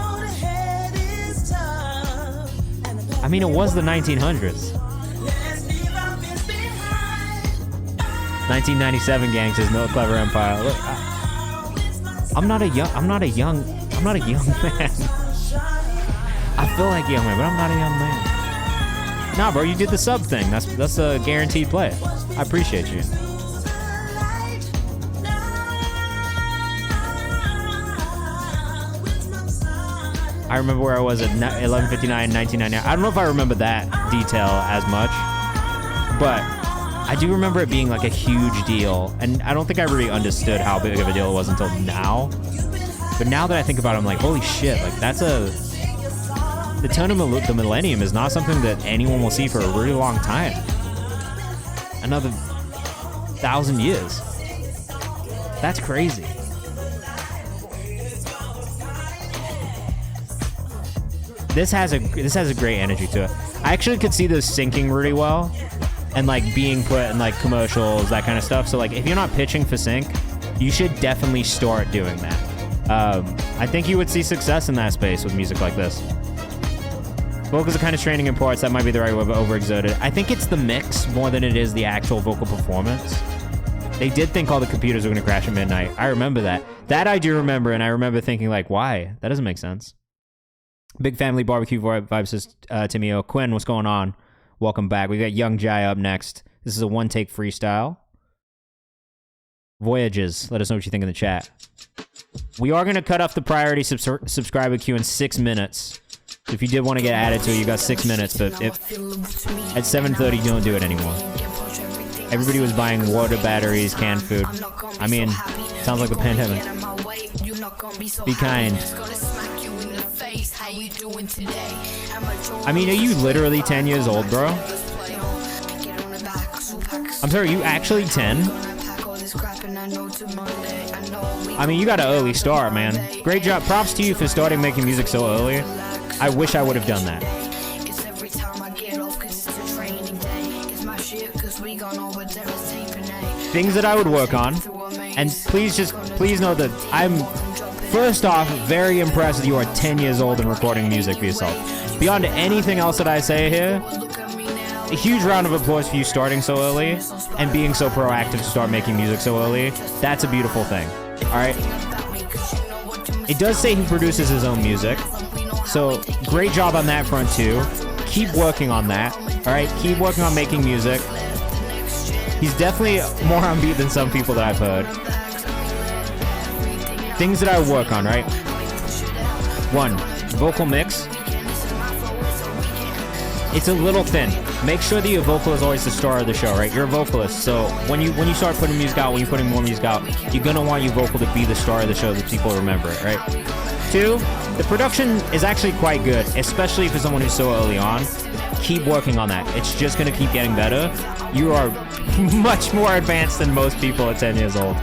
I mean, it was the 1900s. 1997 gangsters, no clever empire. Look, I'm not a young man. I feel like a young man, but I'm not a young man. Nah, bro, you did the sub thing. That's a guaranteed play. I appreciate you. I remember where I was at 11:59, 1999. I don't know if I remember that detail as much, but I do remember it being like a huge deal, and I don't think I really understood how big of a deal it was until now. But now that I think about it, I'm like, holy shit, like the turn of the millennium is not something that anyone will see for a really long time. Another 1,000 years. That's crazy. This has a great energy to it. I actually could see this syncing really well and like being put in like commercials, that kind of stuff. So like if you're not pitching for sync, you should definitely start doing that. I think you would see success in that space with music like this. Vocals are kind of straining in parts. That might be the right way, but overexerted. I think it's the mix more than it is the actual vocal performance. They did think all the computers were going to crash at midnight. I remember that. That I do remember, and I remember thinking like, why? That doesn't make sense. Big Family Barbecue Vibes says, Timio. Quinn, what's going on? Welcome back. We got Young Jai up next. This is a one-take freestyle. Voyages. Let us know what you think in the chat. We are going to cut off the priority subscriber queue in 6 minutes. So if you did want to get added to it, you got 6 minutes. But if at 7:30, you don't do it anymore. Everybody was buying water, batteries, canned food. I mean, sounds like the pandemic. Be kind. I mean, are you literally 10 years old, bro? I'm sorry, are you actually 10? I mean, you got an early start, man. Great job. Props to you for starting making music so early. I wish I would have done that. Things that I would work on. And please know that I'm, first off, very impressed that you are 10 years old and recording music for yourself. Beyond anything else that I say here, a huge round of applause for you starting so early and being so proactive to start making music so early. That's a beautiful thing. All right? It does say he produces his own music. So great job on that front too. Keep working on that. All right? Keep working on making music. He's definitely more on beat than some people that I've heard. Things that I would work on, right? 1, vocal mix. It's a little thin. Make sure that your vocal is always the star of the show, right? You're a vocalist, so when you start putting music out, when you're putting more music out, you're gonna want your vocal to be the star of the show that people remember it, right? 2, the production is actually quite good, especially for someone who's so early on. Keep working on that. It's just gonna keep getting better. You are much more advanced than most people at 10 years old.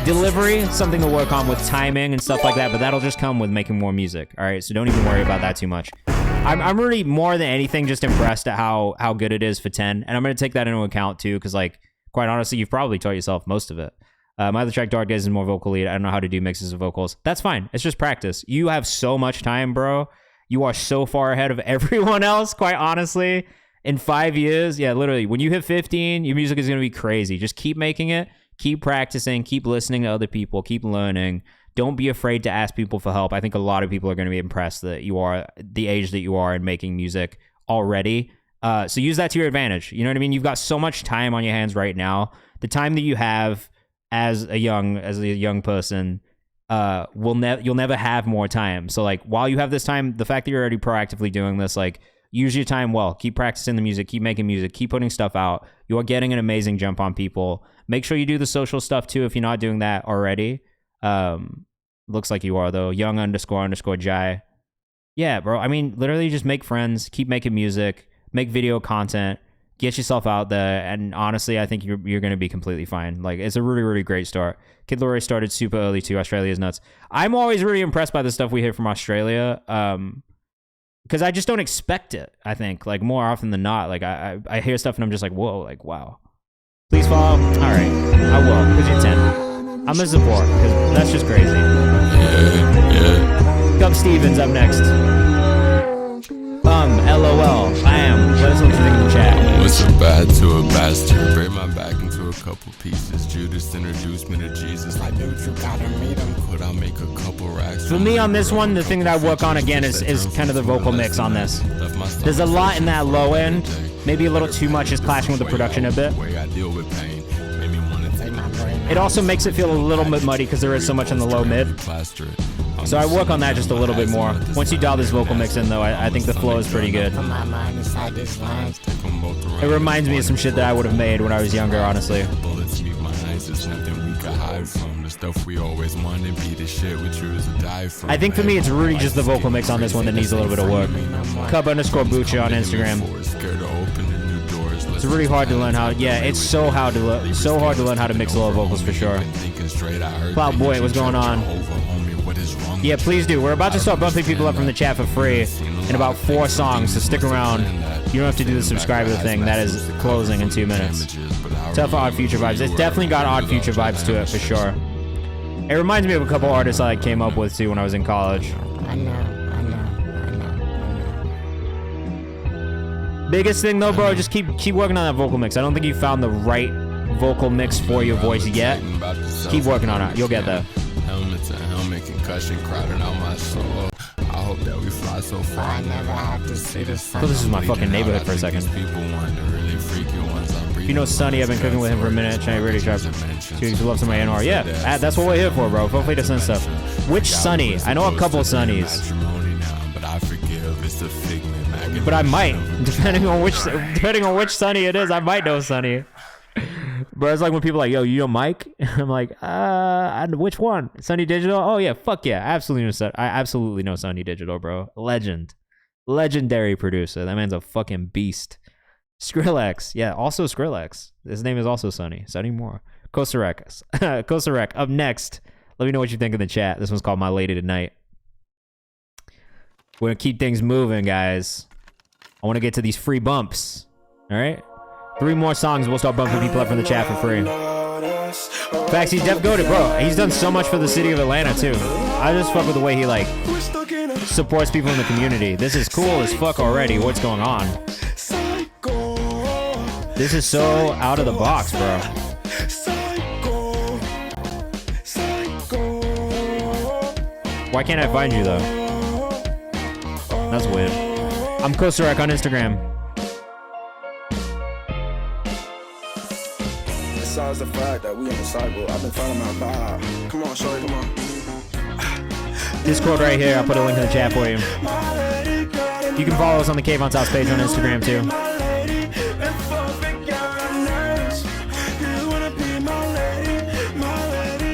Delivery, something to work on with timing and stuff like that, but that'll just come with making more music, all right? So don't even worry about that too much. I'm really, more than anything, just impressed at how good it is for 10, and I'm going to take that into account too, because, like, quite honestly, you've probably taught yourself most of it. My other track, Dark Days, is more vocal lead. I don't know how to do mixes of vocals. That's fine. It's just practice. You have so much time, bro. You are so far ahead of everyone else, quite honestly. In 5 years, yeah, literally, when you hit 15, your music is going to be crazy. Just keep making it. keep practicing, keep listening to other people, keep learning. Don't be afraid to ask people for help. I think a lot of people are going to be impressed that you are the age that you are in making music already. So use that to your advantage. You know what I mean? You've got so much time on your hands right now. The time that you have as a young person, you'll never have more time. So like while you have this time, the fact that you're already proactively doing this, like use your time well. Keep practicing the music, keep making music, keep putting stuff out. You are getting an amazing jump on people. Make sure you do the social stuff too if you're not doing that already. Looks like you are though. Young__Jai. Yeah, bro. I mean, literally just make friends, keep making music, make video content, get yourself out there, and honestly, I think you're going to be completely fine. Like, it's a really, really great start. Kid Laroi started super early too. Australia is nuts. I'm always really impressed by the stuff we hear from Australia, because I just don't expect it, I think. Like, more often than not, like, I hear stuff and I'm just like, whoa, like, wow. Please follow. All right, I will, because you're 10. I'm going to support, because that's just crazy. Gub Stevens up next. LOL. I am. Let us know what you think in the chat. What's a bad to a bastard? Break my back into a couple pieces. Judas introduced me to Jesus. Like, dude, you gotta meet him. Could I make a couple racks? For me on this one, the thing that I work on again is kind of the vocal mix on this. There's a lot in that low end. Maybe a little too much is clashing with the production a bit. It also makes it feel a little bit muddy because there is so much in the low mid. So I work on that just a little bit more. Once you dial this vocal mix in though, I think the flow is pretty good. It reminds me of some shit that I would have made when I was younger, honestly. I think for me it's really just the vocal mix on this one that needs a little bit of work. Cub_Bucha on Instagram. It's really hard to learn how. Yeah, it's so hard to learn how to mix low vocals for sure. Cloud Boy, what's going on? Yeah, please do. We're about to start bumping people up from the chat for free in about 4 songs, so stick around. You don't have to do the subscriber thing. That is closing in 2 minutes. Tough Odd Future vibes. It's definitely got Odd Future vibes to it for sure. It reminds me of a couple artists I came up with too when I was in college. I know. Biggest thing though, bro, just keep working on that vocal mix. I don't think you found the right vocal mix for your voice yet. Keep working on it. You'll get there. Helmet to helmet, concussion crowding out my soul. I hope that we fly so far. I never have to see the sun. Oh, this is my fucking neighborhood for a second. If you know Sonny, I've been cooking with him for a minute. Trying to really try to love some of my NR. Yeah, that's what we're here for, bro. Feel free to send stuff. Which Sonny? I know a couple Sonnies. But I might, depending on which Sonny it is, I might know Sonny. But it's like when people are like, yo, you know Mike? I'm like, which one? Sonny Digital? Oh yeah, fuck yeah, I absolutely know Sonny Digital, bro. Legendary producer. That man's a fucking beast. Skrillex, yeah, also Skrillex. His name is also Sonny Moore. Kosarek, up next. Let me know what you think in the chat. This one's called My Lady Tonight. We're gonna keep things moving, guys. I want to get to these free bumps. All right, 3 more songs. We'll start bumping people up from the chat for free. Facts, he's def goated, bro. He's done so much for the city of Atlanta too. I just fuck with the way he like supports people in the community. This is cool as fuck already. What's going on? This is so out of the box, bro. Why can't I find you though? That's weird. I'm Kosarek on Instagram. Besides the fact that we on the sidewalk, I've been finding my vibe. Come on, shorty, come on. Discord right here. I'll put a link in the chat for you. You can follow us on the Kayvan's House page on Instagram too.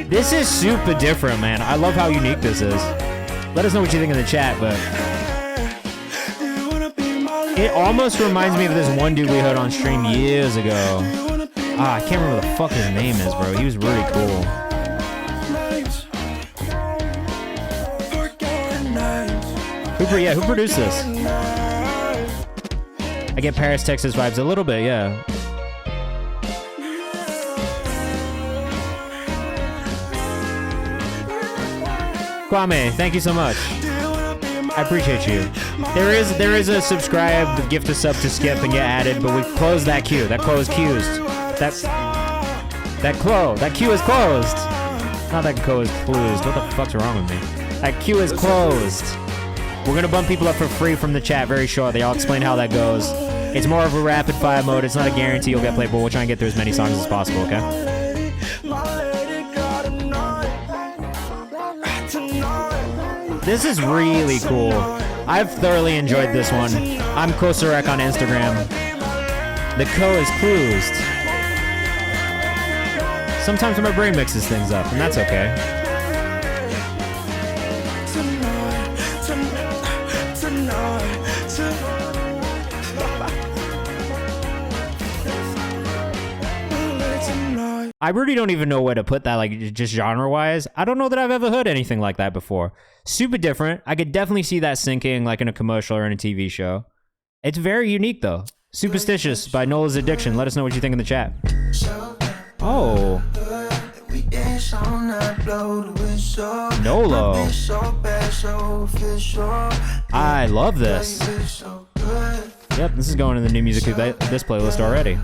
This is super different, man. I love how unique this is. Let us know what you think in the chat, but it almost reminds me of this one dude we heard on stream years ago. I can't remember what the fuck his name is, bro. He was really cool. Who produced this? I get Paris, Texas vibes a little bit, yeah. Kwame, thank you so much. I appreciate you. There is a subscribe, gift a sub to skip and get added, but we closed that queue. That queue is that That queue is closed. Not that queue is closed. What the fuck's wrong with me? That queue is closed. We're gonna bump people up for free from the chat very shortly. I'll explain how that goes. It's more of a rapid fire mode. It's not a guarantee you'll get played, but we'll try and get through as many songs as possible, okay? This is really cool. I've thoroughly enjoyed this one. I'm Kosorek on Instagram. The co is closed. Sometimes my brain mixes things up, and that's okay. I really don't even know where to put that, like, just genre-wise. I don't know that I've ever heard anything like that before. Super different. I could definitely see that syncing, like, in a commercial or in a TV show. It's very unique, though. Superstitious by Nola's Addiction. Let us know what you think in the chat. Oh. Nolo. I love this. Yep, this is going in the new music of this playlist already.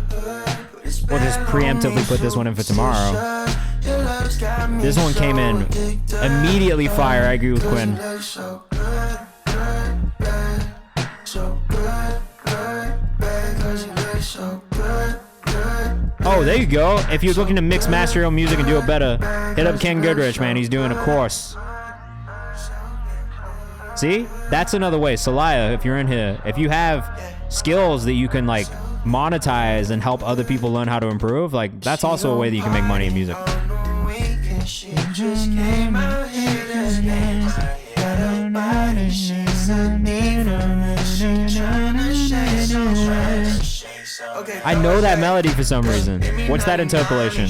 We'll just preemptively put this one in for tomorrow. This one came in immediately fire. I agree with Quinn. Oh, there you go. If you're looking to mix master your own music and do it better, hit up Ken Goodrich, man. He's doing a course. See? That's another way. Salaya, if you're in here, if you have skills that you can, like, monetize and help other people learn how to improve, like, that's also a way that you can make money in music. I know that melody for some reason. What's that interpolation?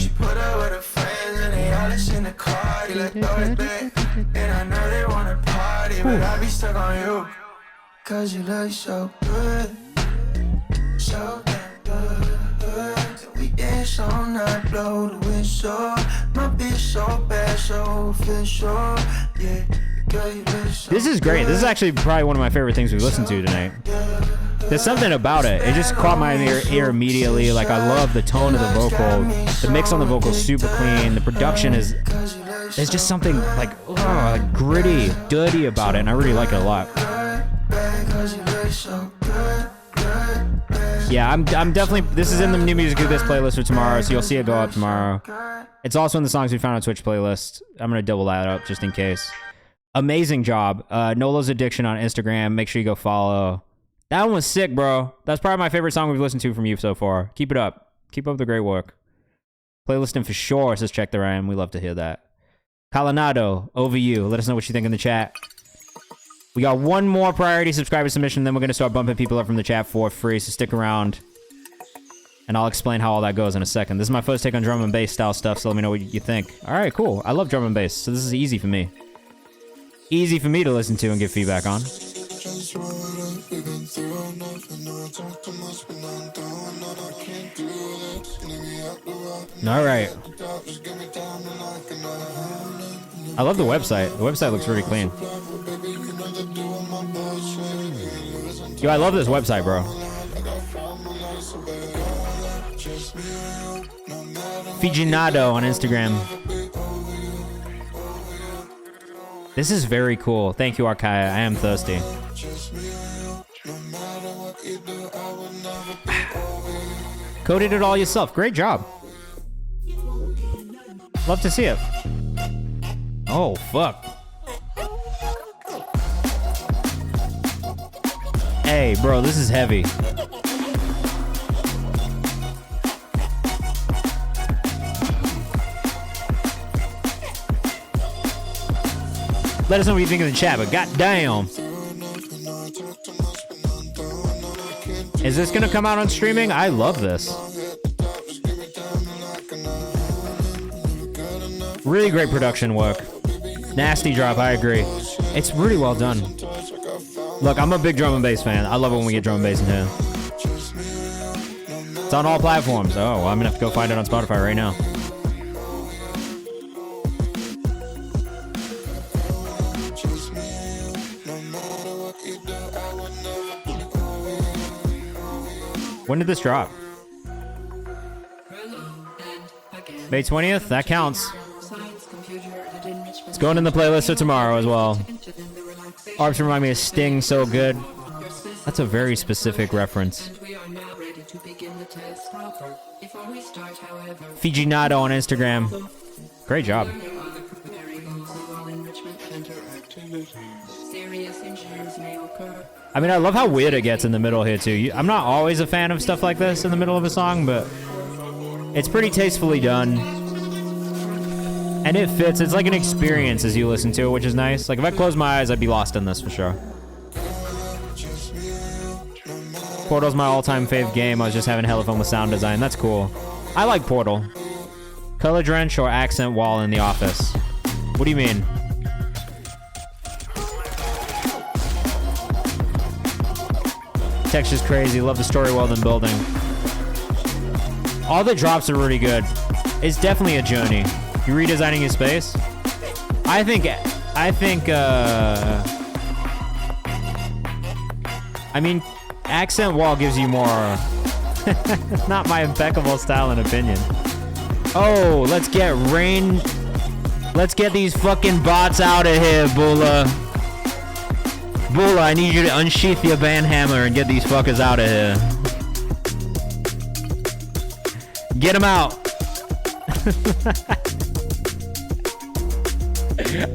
Cause you look so good, so good. We dance all night, blow the whistle. My bitch so bad, so official. Yeah, girl, you look so this is great. This is actually probably one of my favorite things we've listened to tonight. There's something about it. It just caught my ear immediately. Like, I love the tone of the vocal. The mix on the vocal is super clean. The production is... There's just something like gritty, dirty about it, and I really like it a lot. Yeah, I'm definitely... This is in the new music of this playlist for tomorrow, so you'll see it go up tomorrow. It's also in the songs we found on Twitch playlist. I'm going to double that up just in case. Amazing job. Nola's Addiction on Instagram. Make sure you go follow. That one was sick, bro. That's probably my favorite song we've listened to from you so far. Keep it up. Keep up the great work. Playlisting for sure, says Check the Rhyme. We love to hear that. Calanado, over you. Let us know what you think in the chat. We got one more priority subscriber submission, then we're going to start bumping people up from the chat for free, so stick around. And I'll explain how all that goes in a second. This is my first take on drum and bass style stuff, so let me know what you think. All right, cool. I love drum and bass, so this is easy for me. Easy for me to listen to and give feedback on. All right. I love the website. The website looks really clean. Yo, I love this website, bro. Fijinado on Instagram. This is very cool. Thank you, Arkaya. I am thirsty. Coded it all yourself. Great job. Love to see it. Oh, fuck. Hey, bro, this is heavy. Let us know what you think in the chat, but goddamn. Is this gonna come out on streaming? I love this. Really great production work. Nasty drop, I agree. It's really well done. Look, I'm a big drum and bass fan. I love it when we get drum and bass in here. It's on all platforms. Oh, well, I'm gonna have to go find it on Spotify right now. When did this drop? May 20th? That counts. It's going in the playlist for tomorrow as well. Arps remind me of Sting so good. That's a very specific reference. Fiji Nado on Instagram. Great job. I mean, I love how weird it gets in the middle here, too. I'm not always a fan of stuff like this in the middle of a song, but it's pretty tastefully done. And it fits. It's like an experience as you listen to it, which is nice. Like, if I closed my eyes, I'd be lost in this for sure. Portal's my all-time fave game. I was just having hella fun with sound design. That's cool. I like Portal. Color Drench or Accent Wall in the office? What do you mean? Texture's crazy. Love the story well done building. All the drops are really good. It's definitely a journey. You redesigning your space? I mean, Accent Wall gives you more. Not my impeccable style and opinion. Oh, let's get rain. Let's get these fucking bots out of here, Bula. Bula, I need you to unsheath your band hammer and get these fuckers out of here. Get them out.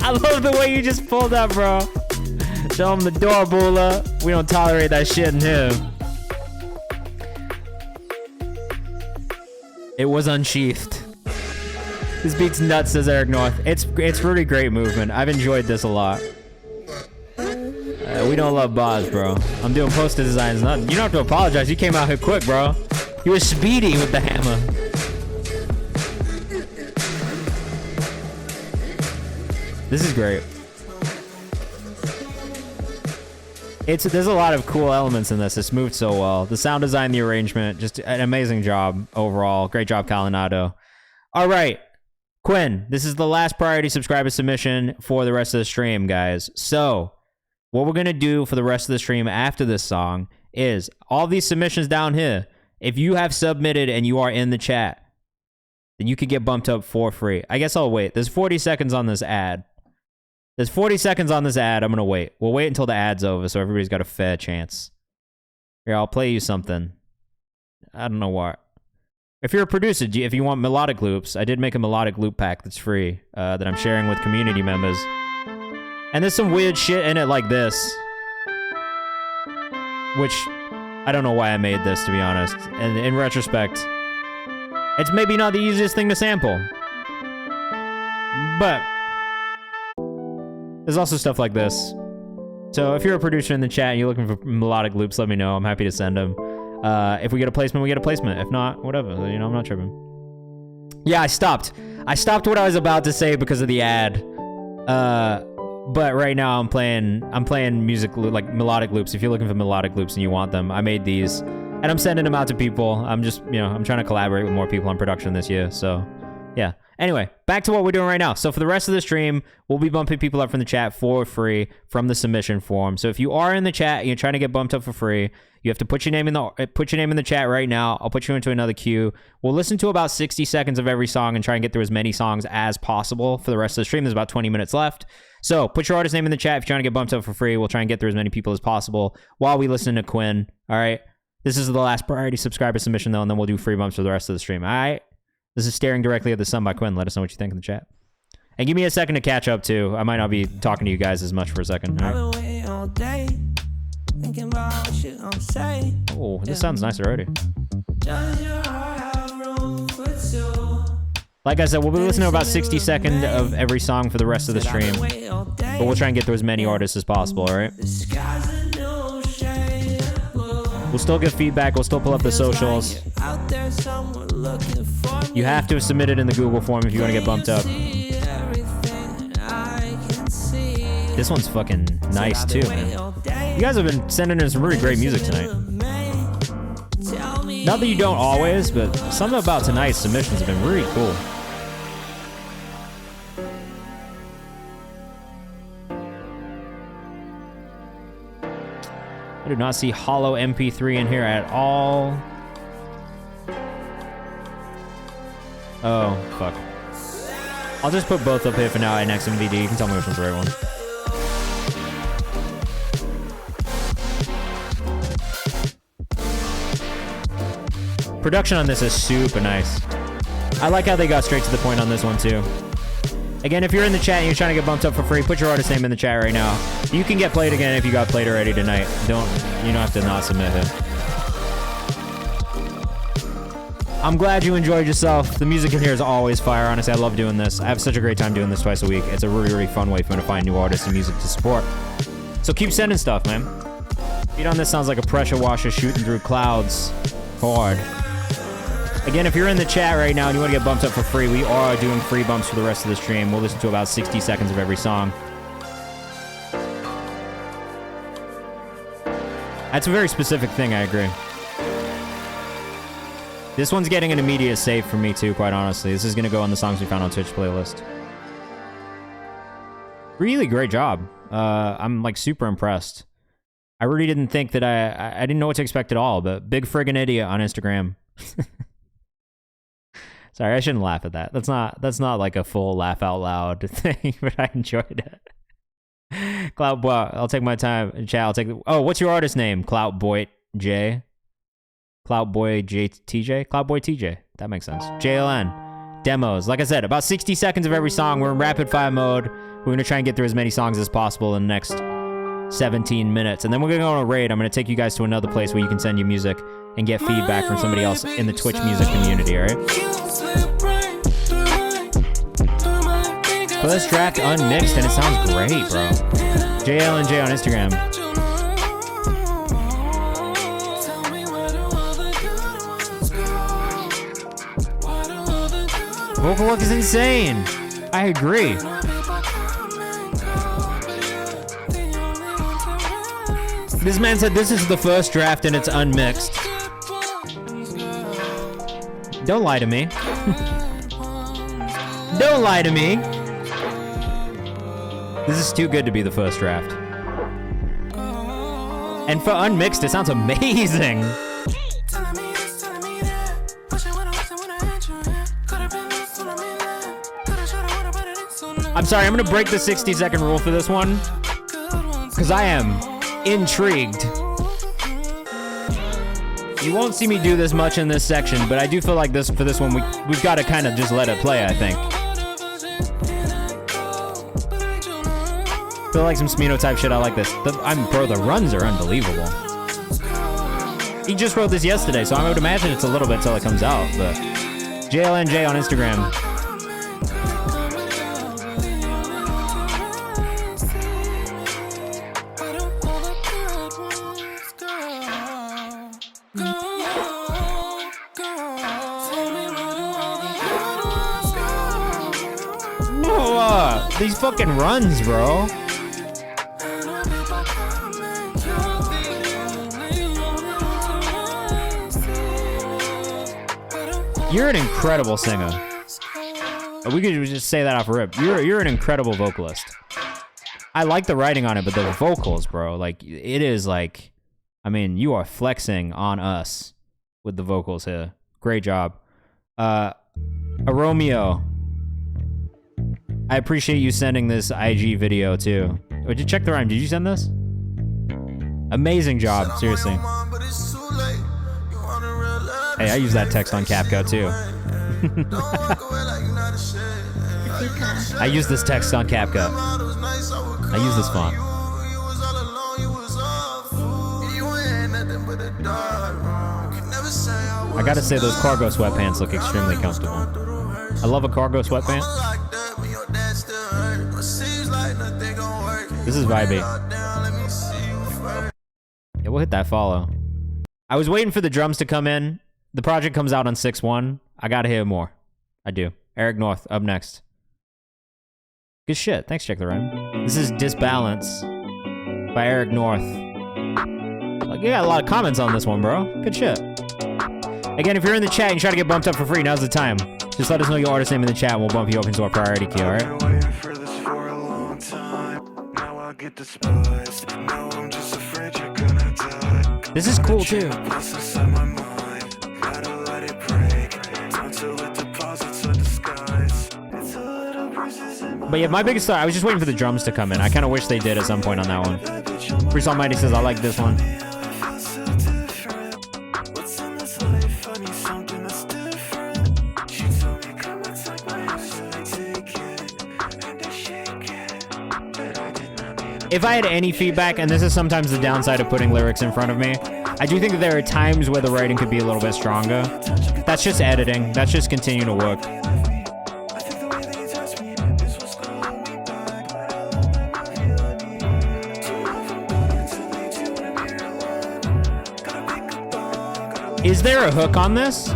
I love the way you just pulled up, bro. Show them the door, Bula. We don't tolerate that shit in here. It was unsheathed. This beat's nuts, says Eric North. It's really great movement. I've enjoyed this a lot. We don't love bots, bro. I'm doing poster designs. You don't have to apologize. You came out here quick, bro. You were speedy with the hammer. This is great. There's a lot of cool elements in this. It's moved so well. The sound design, the arrangement, just an amazing job overall. Great job, Calinado. All right, Quinn, this is the last priority subscriber submission for the rest of the stream, guys. So what we're going to do for the rest of the stream after this song is all these submissions down here. If you have submitted and you are in the chat, then you could get bumped up for free. I guess I'll wait. There's 40 seconds on this ad. I'm going to wait. We'll wait until the ad's over so everybody's got a fair chance. Here, I'll play you something. I don't know what. If you're a producer, if you want melodic loops, I did make a melodic loop pack that's free that I'm sharing with community members. And there's some weird shit in it like this. Which, I don't know why I made this, to be honest. And in retrospect, it's maybe not the easiest thing to sample. But there's also stuff like this. So if you're a producer in the chat and you're looking for melodic loops, let me know. I'm happy to send them. If we get a placement, we get a placement. If not, whatever. You know, I'm not tripping. Yeah, I stopped. I stopped what I was about to say because of the ad. But right now I'm playing music like melodic loops. If you're looking for melodic loops and you want them, I made these and I'm sending them out to people. I'm just, I'm trying to collaborate with more people on production this year. So yeah. Anyway, back to what we're doing right now. So for the rest of the stream, we'll be bumping people up from the chat for free from the submission form. So if you are in the chat and you're trying to get bumped up for free, you have to put your name in the chat right now. I'll put you into another queue. We'll listen to about 60 seconds of every song and try and get through as many songs as possible for the rest of the stream. There's about 20 minutes left. So put your artist name in the chat if you're trying to get bumped up for free. We'll try and get through as many people as possible while we listen to Quinn. All right. This is the last priority subscriber submission though, and then we'll do free bumps for the rest of the stream. All right. This is Staring Directly at the Sun by Quinn. Let us know what you think in the chat. And give me a second to catch up, too. I might not be talking to you guys as much for a second. All right. Oh, this sounds nice already. Like I said, we'll be listening to about 60 seconds of every song for the rest of the stream. But we'll try and get through as many artists as possible, all right? We'll still get feedback. We'll still pull up the socials. You have to have submitted in the Google form if you want to get bumped up. This one's fucking nice too, man. You guys have been sending in some really great music tonight. Not that you don't always, but something about tonight's submissions have been really cool. I do not see hollow MP3 in here at all. Oh, fuck. I'll just put both up here for now at next MVD. You can tell me which one's the right one. Production on this is super nice. I like how they got straight to the point on this one too. Again, if you're in the chat and you're trying to get bumped up for free, put your artist name in the chat right now. You can get played again if you got played already tonight. You don't have to not submit it. I'm glad you enjoyed yourself. The music in here is always fire. Honestly, I love doing this. I have such a great time doing this twice a week. It's a really, really fun way for me to find new artists and music to support. So keep sending stuff, man. Beat on this sounds like a pressure washer shooting through clouds. Hard. Again, if you're in the chat right now and you want to get bumped up for free, we are doing free bumps for the rest of the stream. We'll listen to about 60 seconds of every song. That's a very specific thing, I agree. This one's getting an immediate save for me too, quite honestly. This is going to go on the Songs We Found on Twitch playlist. Really great job. I'm like super impressed. I really didn't think that I didn't know what to expect at all, but big friggin' idiot on Instagram. Sorry, I shouldn't laugh at that. That's not like a full laugh out loud thing, but I enjoyed it. Clout Boy, I'll take my time. Chat, I'll take oh, what's your artist name? Clout Boy J. Clout Boy J TJ? Clout Boy TJ. That makes sense. JLN. Demos. Like I said, about 60 seconds of every song. We're in rapid fire mode. We're gonna try and get through as many songs as possible in the next 17 minutes. And then we're gonna go on a raid. I'm gonna take you guys to another place where you can send your music and get feedback from somebody else in the Twitch music community, alright? First draft unmixed and it sounds great, bro. JLNJ on Instagram. Vocal work is insane. I agree. This man said this is the first draft and it's unmixed. Don't lie to me. Don't lie to me. This is too good to be the first draft. And for unmixed, it sounds amazing. I'm sorry, I'm gonna break the 60-second rule for this one, because I am intrigued. You won't see me do this much in this section, but I do feel like for this one, we've got to kind of just let it play, I think. Feel like some Smino type shit, I like this. Bro, the runs are unbelievable. He just wrote this yesterday, so I would imagine it's a little bit till it comes out, but... JLNJ on Instagram. These fucking runs, bro. You're an incredible singer. We could just say that off rip. You're an incredible vocalist. I like the writing on it, but the vocals, bro, like it is like, I mean, you are flexing on us with the vocals here. Great job. A Romeo. I appreciate you sending this IG video too. Did you check the rhyme? Did you send this? Amazing job, seriously. Hey, I use that text on CapCut too. I use this text on CapCut. I use this font. I gotta say, those cargo sweatpants look extremely comfortable. I love a cargo sweatpant. This is vibey. Yeah, we'll hit that follow. I was waiting for the drums to come in. The project comes out on 6/1. I gotta hear more. I do. Eric North, up next. Good shit. Thanks, Check the Rhyme. This is Disbalance by Eric North. Like, you got a lot of comments on this one, bro. Good shit. Again, if you're in the chat and you try to get bumped up for free, now's the time. Just let us know your artist name in the chat and we'll bump you up into our priority queue, alright? This is cool too. But yeah, my biggest thought, I was just waiting for the drums to come in. I kind of wish they did at some point on that one. Priest Almighty says, I like this one. If I had any feedback, and this is sometimes the downside of putting lyrics in front of me, I do think that there are times where the writing could be a little bit stronger. That's just editing. That's just continuing to work. Is there a hook on this?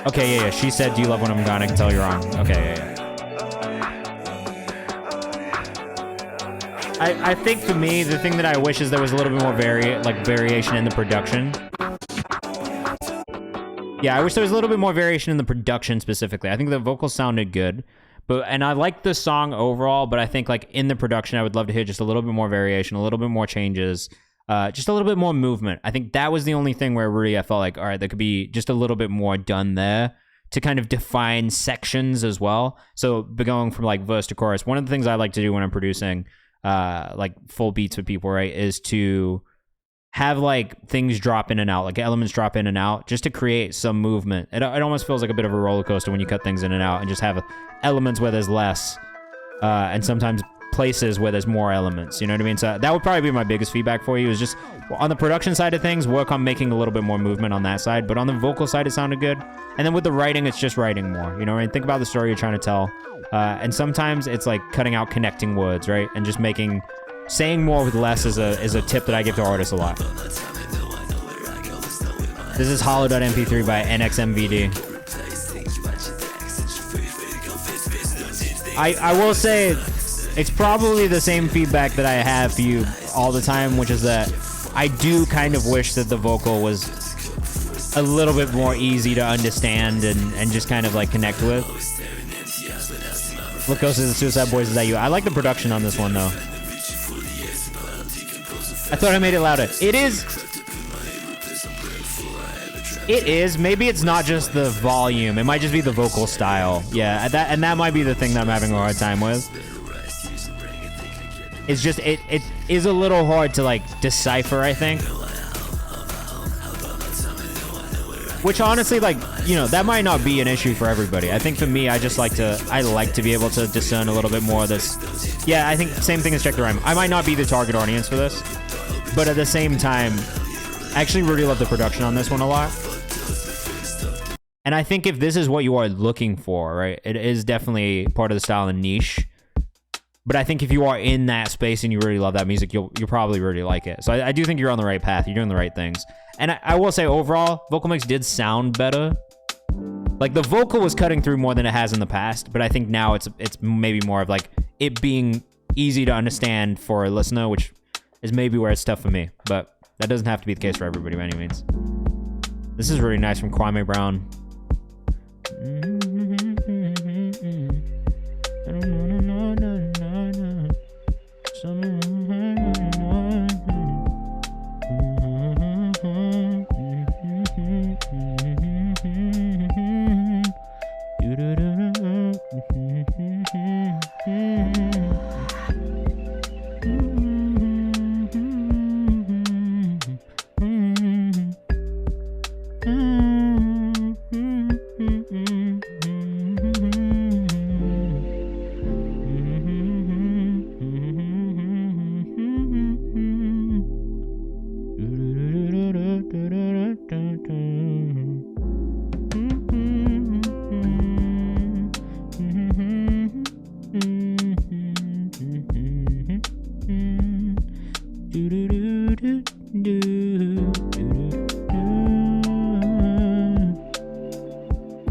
Okay, yeah. She said, do you love when I'm gone? I can tell you're wrong. Okay, yeah. I think for me, the thing that I wish is there was a little bit more variation in the production. Yeah, I wish there was a little bit more variation in the production specifically. I think the vocals sounded good, and I like the song overall, but I think like in the production, I would love to hear just a little bit more variation, a little bit more changes, just a little bit more movement. I think that was the only thing where really I felt like, all right, there could be just a little bit more done there to kind of define sections as well. So going from like verse to chorus, one of the things I like to do when I'm producing like full beats with people, right, is to have like things drop in and out, like elements drop in and out, just to create some movement. It almost feels like a bit of a roller coaster when you cut things in and out and just have elements where there's less, and sometimes places where there's more elements, you know what I mean? So that would probably be my biggest feedback for you, is just on the production side of things, work on making a little bit more movement on that side, but on the vocal side, it sounded good. And then with the writing, it's just writing more, you know what I mean? Think about the story you're trying to tell. And sometimes it's like cutting out connecting words, right? And just saying more with less is a tip that I give to artists a lot. This is hollow.mp3 by NXMVD. I will say it's probably the same feedback that I have for you all the time, which is that I do kind of wish that the vocal was a little bit more easy to understand and just kind of like connect with. Look, goes to the Suicide Boys, is that you? I like the production on this one though. I thought I made it louder. It is. Maybe it's not just the volume. It might just be the vocal style. Yeah, that might be the thing that I'm having a hard time with. It's just it is a little hard to like decipher, I think. Which honestly, like, you know, that might not be an issue for everybody. I think for me, I like to be able to discern a little bit more of this. Yeah, I think same thing as Check the Rhyme. I might not be the target audience for this, but at the same time, I actually really love the production on this one a lot. And I think if this is what you are looking for, right, it is definitely part of the style and niche. But I think if you are in that space and you really love that music, you'll probably really like it. So I do think you're on the right path. You're doing the right things. And I will say overall, vocal mix did sound better. Like the vocal was cutting through more than it has in the past, but I think now it's maybe more of like it being easy to understand for a listener, which is maybe where it's tough for me. But that doesn't have to be the case for everybody by any means. This is really nice from Kwame Brown.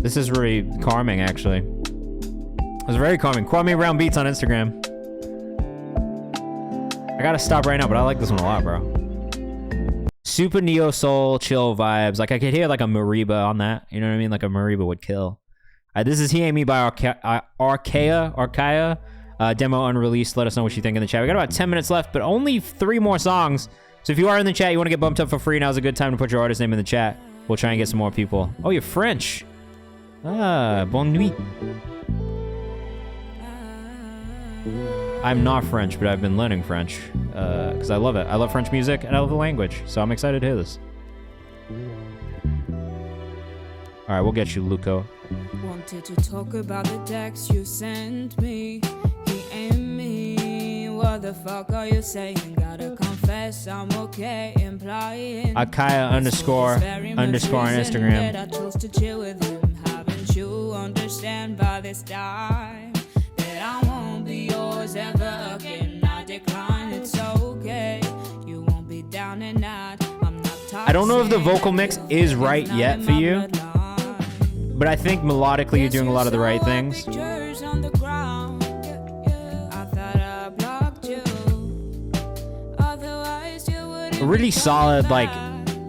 This is really calming, actually. It's very calming. Kwame Brown Beats on Instagram. I gotta stop right now, but I like this one a lot, bro. Super neo soul, chill vibes. Like I could hear like a Mariba on that. You know what I mean? Like a Mariba would kill. This is He Ain't Me by Archaea. Demo unreleased. Let us know what you think in the chat. We got about 10 minutes left, but only 3 more songs. So if you are in the chat, you want to get bumped up for free, now's a good time to put your artist name in the chat. We'll try and get some more people. Oh, you're French. Ah, bonne nuit. I'm not French, but I've been learning French because I love it. I love French music and I love the language, so I'm excited to hear this. All right, we'll get you, Luco. Wanted to talk about the text you sent me. He ain't me. What the fuck are you saying? Gotta confess, I'm okay. Implying Akaya underscore on Instagram. that I chose to chill with him. Haven't you understand by this time that I won't be yours ever again? I decline, it's okay. You won't be down and out. I'm not toxic. I don't know if the vocal mix is right yet for you, but I think melodically you're doing a lot of the right things. A really solid, like,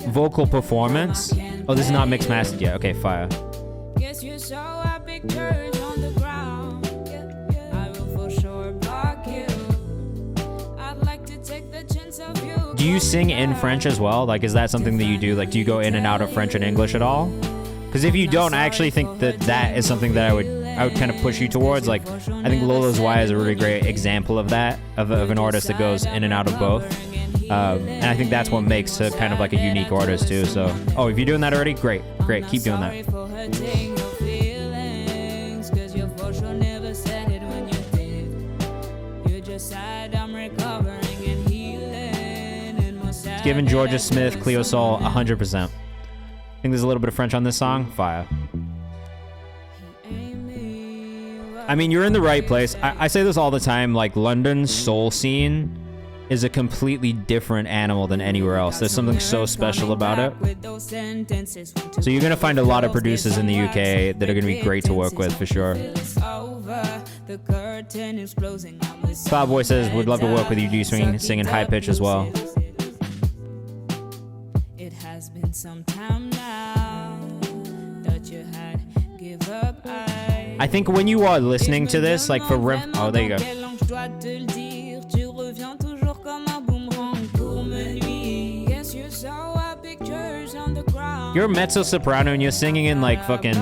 vocal performance. Oh, this is not mixed mastered yet. Okay, fire. Guess you saw our pictures on the ground. I will for sure block you. I'd like to take the chance of you. Do you sing in French as well? Like, is that something that you do? Like, do you go in and out of French and English at all? Because if you don't, I actually think that that is something that I would kind of push you towards. Like, I think Lola's Y is a really great example of that, of an artist that goes in and out of both. And I think that's what makes her kind of like a unique artist too. So, oh, if you're doing that already, great, great, keep doing that. It's giving Georgia Smith, Cleo Soul 100%. I think there's a little bit of French on this song. Fire. I mean, you're in the right place. I say this all the time, like, London's soul scene is a completely different animal than anywhere else. There's something so special about it. So you're gonna find a lot of producers in the UK that are gonna be great to work with for sure. Cloudboy says, would love to work with you. Do you sing in high pitch as well? It has been some time now that you had give up. I think when you are listening to this, like for oh, there you go. You're a mezzo soprano and you're singing in like fucking,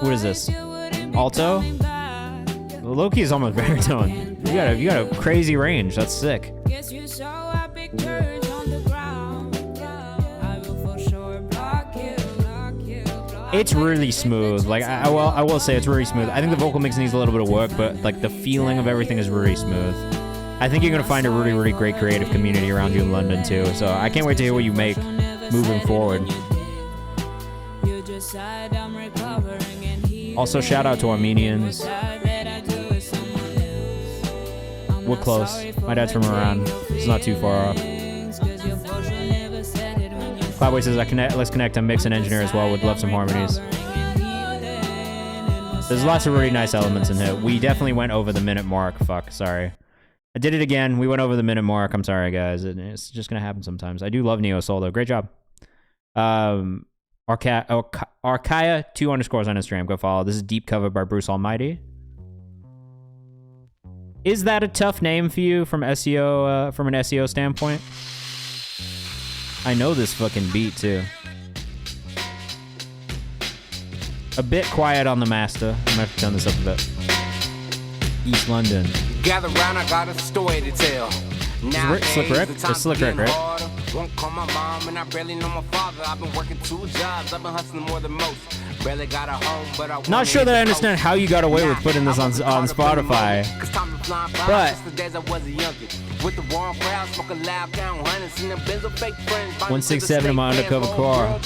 what is this? Alto? Loki is almost baritone. You got a crazy range. That's sick. It's really smooth. Like I will say it's really smooth. I think the vocal mix needs a little bit of work, but like the feeling of everything is really smooth. I think you're gonna find a really, really great creative community around you in London too. So I can't wait to hear what you make moving forward. Also, shout out to Armenians. We're close. My dad's from Iran. It's not too far off. Cloudway says, let's connect on mix and engineer as well. Would love some harmonies. There's lots of really nice elements in here. We definitely went over the minute mark. Fuck, sorry. I did it again. We went over the minute mark. I'm sorry, guys. It's just gonna happen sometimes. I do love Neo Soul though. Great job. Archaea 2 underscores on Instagram. Go follow. This is Deep Cover by Bruce Almighty. Is that a tough name for you from SEO, from an SEO standpoint? I know this fucking beat too. A bit quiet on the master. I'm gonna have to turn this up a bit. East London. Gather round, I got a story to tell. Slick Rick? It's Slick Rick, right? Won't call my mom and I barely know my father. I've been working 2 jobs, I've been hustling more than most. Barely got a home, but I not sure that I understand how you got away with putting this on Spotify. But 167 in my undercover car.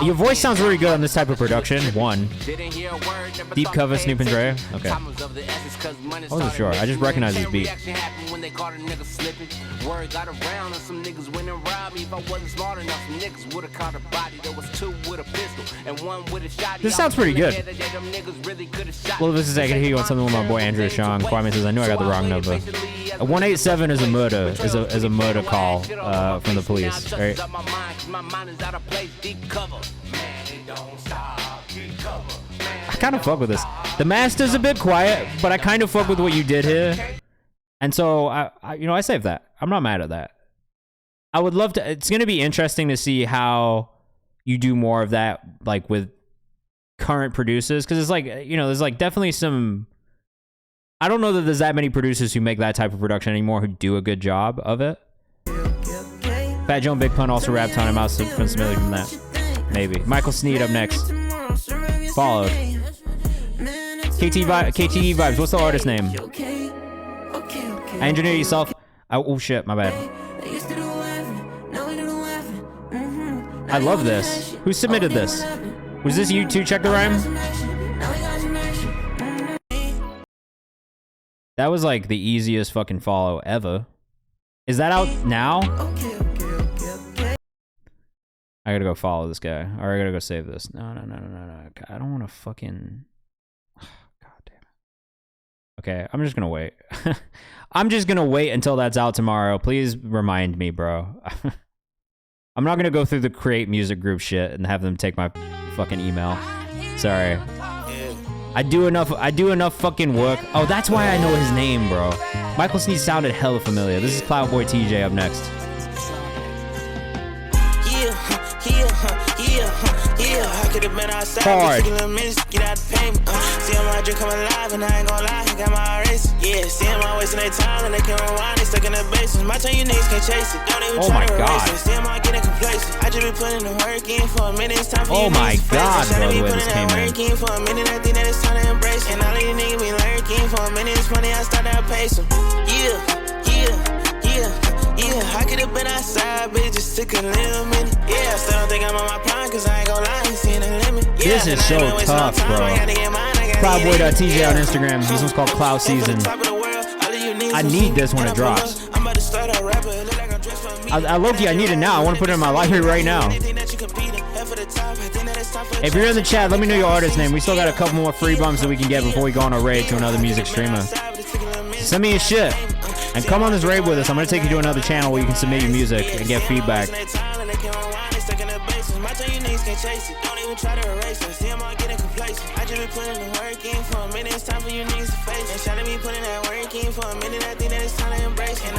Your voice sounds really good on this type of production. One. Deep Cover, Snoop and Dre. Okay. I wasn't sure. I just recognize this beat. Word got around and some niggas went and robbed me. If I wasn't smart enough, some niggas would have caught a body. There was 2 with a pistol and 1 with a shot. This sounds pretty good. Well, this is I can hear you on something with my boy Andrew Sean. Kwame says I knew I got the wrong number. A 187 is a murder. Is a murder call from the police. Right? I kind of fuck with this. The master's a bit quiet, but I kind of fuck with what you did here. And so, I saved that. I'm not mad at that. I would love to. It's going to be interesting to see how you do more of that like with current producers, because it's like, you know, there's like definitely some, I don't know that there's that many producers who make that type of production anymore who do a good job of it. Fat Joe and Big Pun also rapped on him. I was familiar from that. Maybe. Michael Sneed up next. Followed. KTD Vibes. What's the artist name? Engineer yourself. Oh shit, my bad. I love this. Who submitted this? Was this you too? Check the rhyme. That was like the easiest fucking follow ever. Is that out now? I gotta go follow this guy. Or I gotta go save this. No. I don't want to fucking... God damn it. Okay, I'm just gonna wait. I'm just gonna wait until that's out tomorrow. Please remind me, bro. I'm not gonna go through the create music group shit and have them take my fucking email. Sorry. I do enough fucking work. Oh, that's why I know his name, bro. Michael Sneed sounded hella familiar. This is Cloudboy TJ up next. I could have been outside. Hard. Get out the payment. See my drink come alive, and I ain't gonna lie, I got my race. Yeah, see my wasting their time, and they can rewind, they stuck in the basement. My turn, you niggas can't chase it. Don't even try to race it. See my getting complacent. I just been putting the work in for a minute. It's time for you. Oh my god, bro, the way this came in. For a minute, I think that it's time to embrace it. And all these niggas be lurking for a minute. It's funny, I start to pace them. Yeah, I could have been outside, bitch, just took a little minute. Yeah, I still don't think I'm on my prime, cause I ain't gon' lie, ain't seen a limit. Yeah, this is so tough, bro. Cloudboy.tj on Instagram. This one's called Cloud Season. I need this when it drops. I low-key, I need it now. I want to put it in my library right now. If you're in the chat, let me know your artist name. We still got a couple more free bumps that we can get before we go on a raid to another music streamer. Send me your shit. And come on this raid with us. I'm going to take you to another channel where you can submit your music and get feedback.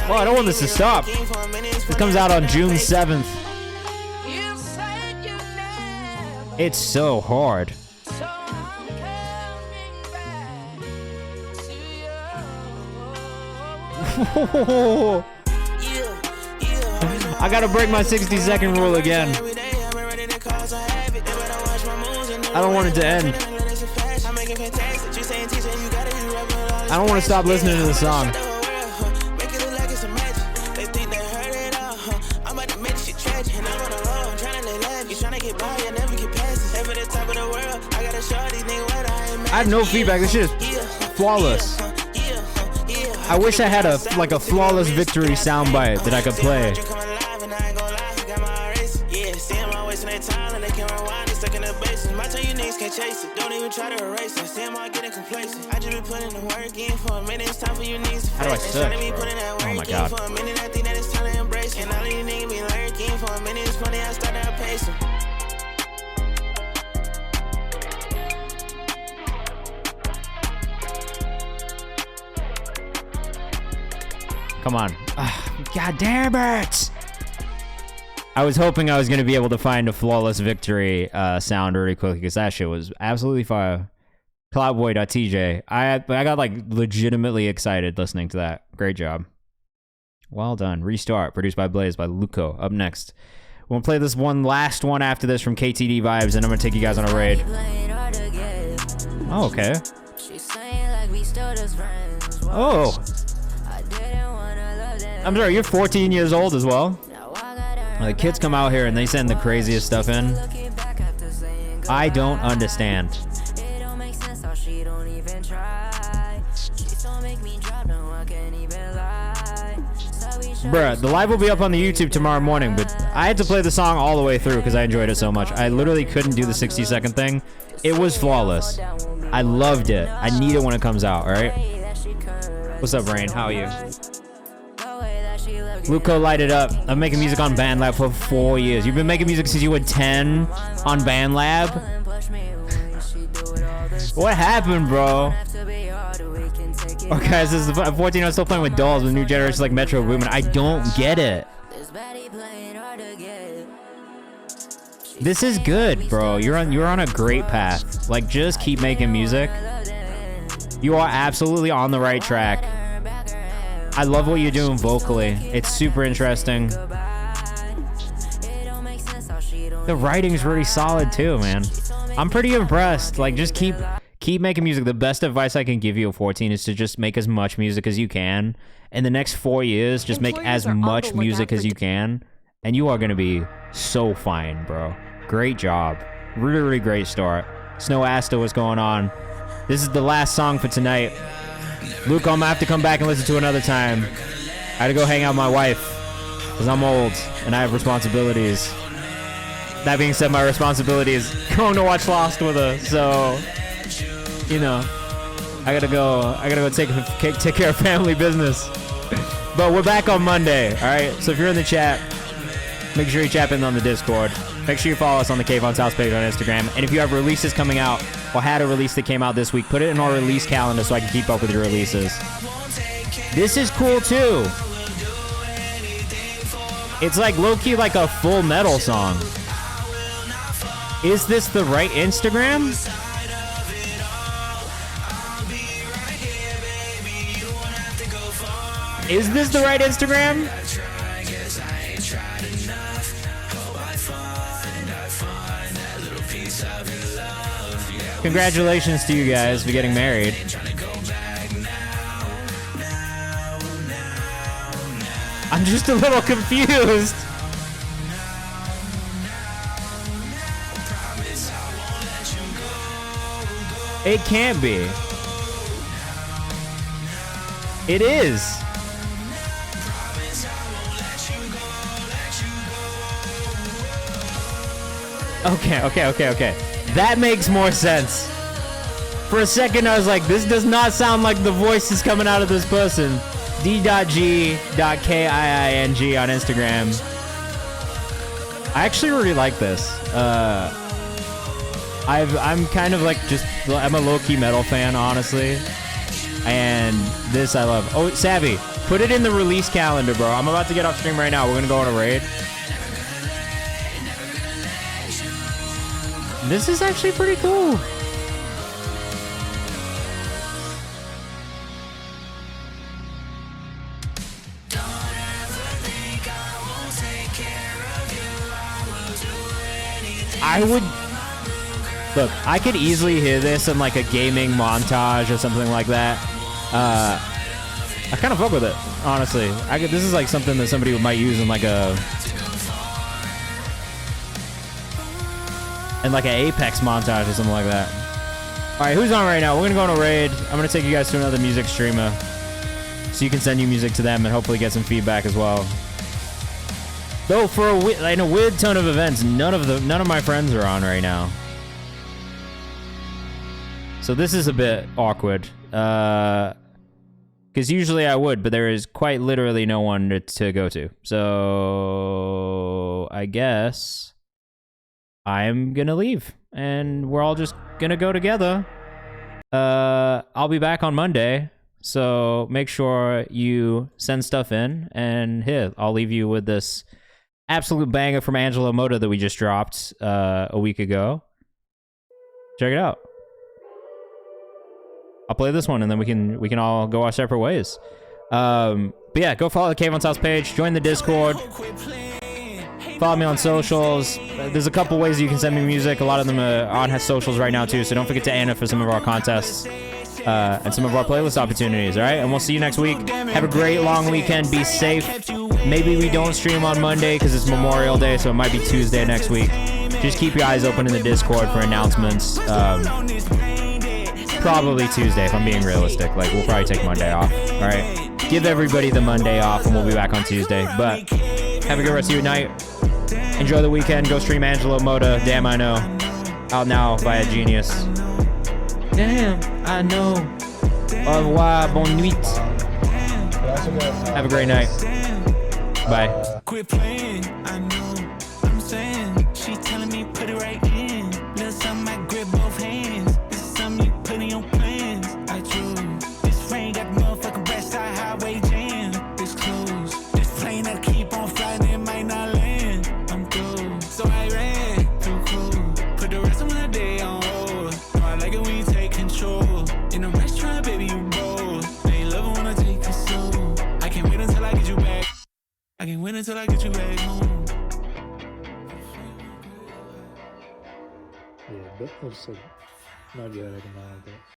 Well, I don't want this to stop. This comes out on June 7th. It's so hard. I gotta break my 60-second rule again. I don't want it to end. I don't want to stop listening to the song. I have no feedback. This shit is flawless. I wish I had a flawless victory soundbite that I could play. How do I search, bro? Oh my god. Come on. God damn it! I was hoping I was going to be able to find a flawless victory sound really quickly, because that shit was absolutely fire. Cloudboy.tj. I got like legitimately excited listening to that. Great job. Well done. Restart. Produced by Blaze by Luco. Up next. We'll play this last one after this from KTD Vibes, and I'm going to take you guys on a raid. Oh, okay. Oh. I'm sorry, you're 14 years old as well? The kids come out here and they send the craziest stuff in. I don't understand. Bruh, the live will be up on the YouTube tomorrow morning, but I had to play the song all the way through because I enjoyed it so much. I literally couldn't do the 60-second thing. It was flawless. I loved it. I need it when it comes out, alright? What's up, Rain? How are you? Luco, light it up. I'm making music on BandLab for 4 years. You've been making music since you were 10 on BandLab? What happened, bro? Oh, guys, this is 14. I'm still playing with dolls with new generations like Metro Boomin. I don't get it. This is good, bro. You're on a great path. Like, just keep making music. You are absolutely on the right track. I love what you're doing vocally. It's super interesting. The writing's really solid too, man. I'm pretty impressed. Like, just keep making music. The best advice I can give you at 14 is to just make as much music as you can. In the next 4 years, just make as much music as you can, and you are gonna be so fine, bro. Great job. Really, really great start. Snow Asta, what's going on? This is the last song for tonight. Luke, I'm gonna have to come back and listen to another time. I had to go hang out with my wife, because I'm old, and I have responsibilities. That being said, my responsibility is going to watch Lost with her, so, you know, I gotta go take care of family business. But we're back on Monday, all right? So if you're in the chat, make sure you chat in on the Discord. Make sure you follow us on the Kayvan's House page on Instagram. And if you have releases coming out or had a release that came out this week, put it in our release calendar so I can keep up with your releases. This is cool too. It's like low-key like a Full Metal song. Is this the right Instagram? Is this the right Instagram? Congratulations to you guys for getting married. I'm just a little confused. It can't be. It is. Okay. That makes more sense. For a second, I was like, this does not sound like the voice is coming out of this person. D.G.Kiing on Instagram. I actually really like this. I'm kind of like I'm a low-key metal fan, honestly. And this I love. Oh, Savvy, put it in the release calendar, bro. I'm about to get off stream right now. We're gonna go on a raid. This is actually pretty cool. I would look. I could easily hear this in like a gaming montage or something like that. I kind of fuck with it, honestly. This is like something that somebody might use in like an Apex montage or something like that. All right, who's on right now? We're gonna go on a raid. I'm gonna take you guys to another music streamer, so you can send you music to them and hopefully get some feedback as well. Though for in a weird ton of events, none of my friends are on right now. So this is a bit awkward. Because usually I would, but there is quite literally no one to go to. So I guess I'm gonna leave, and we're all just gonna go together. I'll be back on Monday, so make sure you send stuff in, and here, I'll leave you with this absolute banger from Angelo Moda that we just dropped a week ago. Check it out. I'll play this one, and then we can all go our separate ways. But yeah, go follow the Kayvan's House page, join the Discord, follow me on socials. There's a couple ways you can send me music. A lot of them are on socials right now too, so don't forget to enter for some of our contests and some of our playlist opportunities. All right, and we'll see you next week. Have a great long weekend. Be safe. Maybe we don't stream on Monday because it's Memorial Day, so it might be Tuesday next week. Just keep your eyes open in the Discord for announcements. Probably Tuesday if I'm being realistic. Like, we'll probably take Monday off. All right, give everybody the Monday off, and we'll be back on Tuesday. But have a good rest of your night. Enjoy the weekend. Go stream Angelo Moda. Damn, I know. Out now via Genius. Damn, I know. Au revoir, bonne nuit. Have a great night. Bye. Quit playing, I know. I'm saying, she telling me put it right in. Little something I grip both hands. This is something you put in your plans. I choose. This rain got the motherfucking west side highway jam. This closed. This plane that'll keep on flying, it might not land. I'm through. So I ran through I can't wait until I get you back home. Yeah, but I'll just say, not yet, I can that.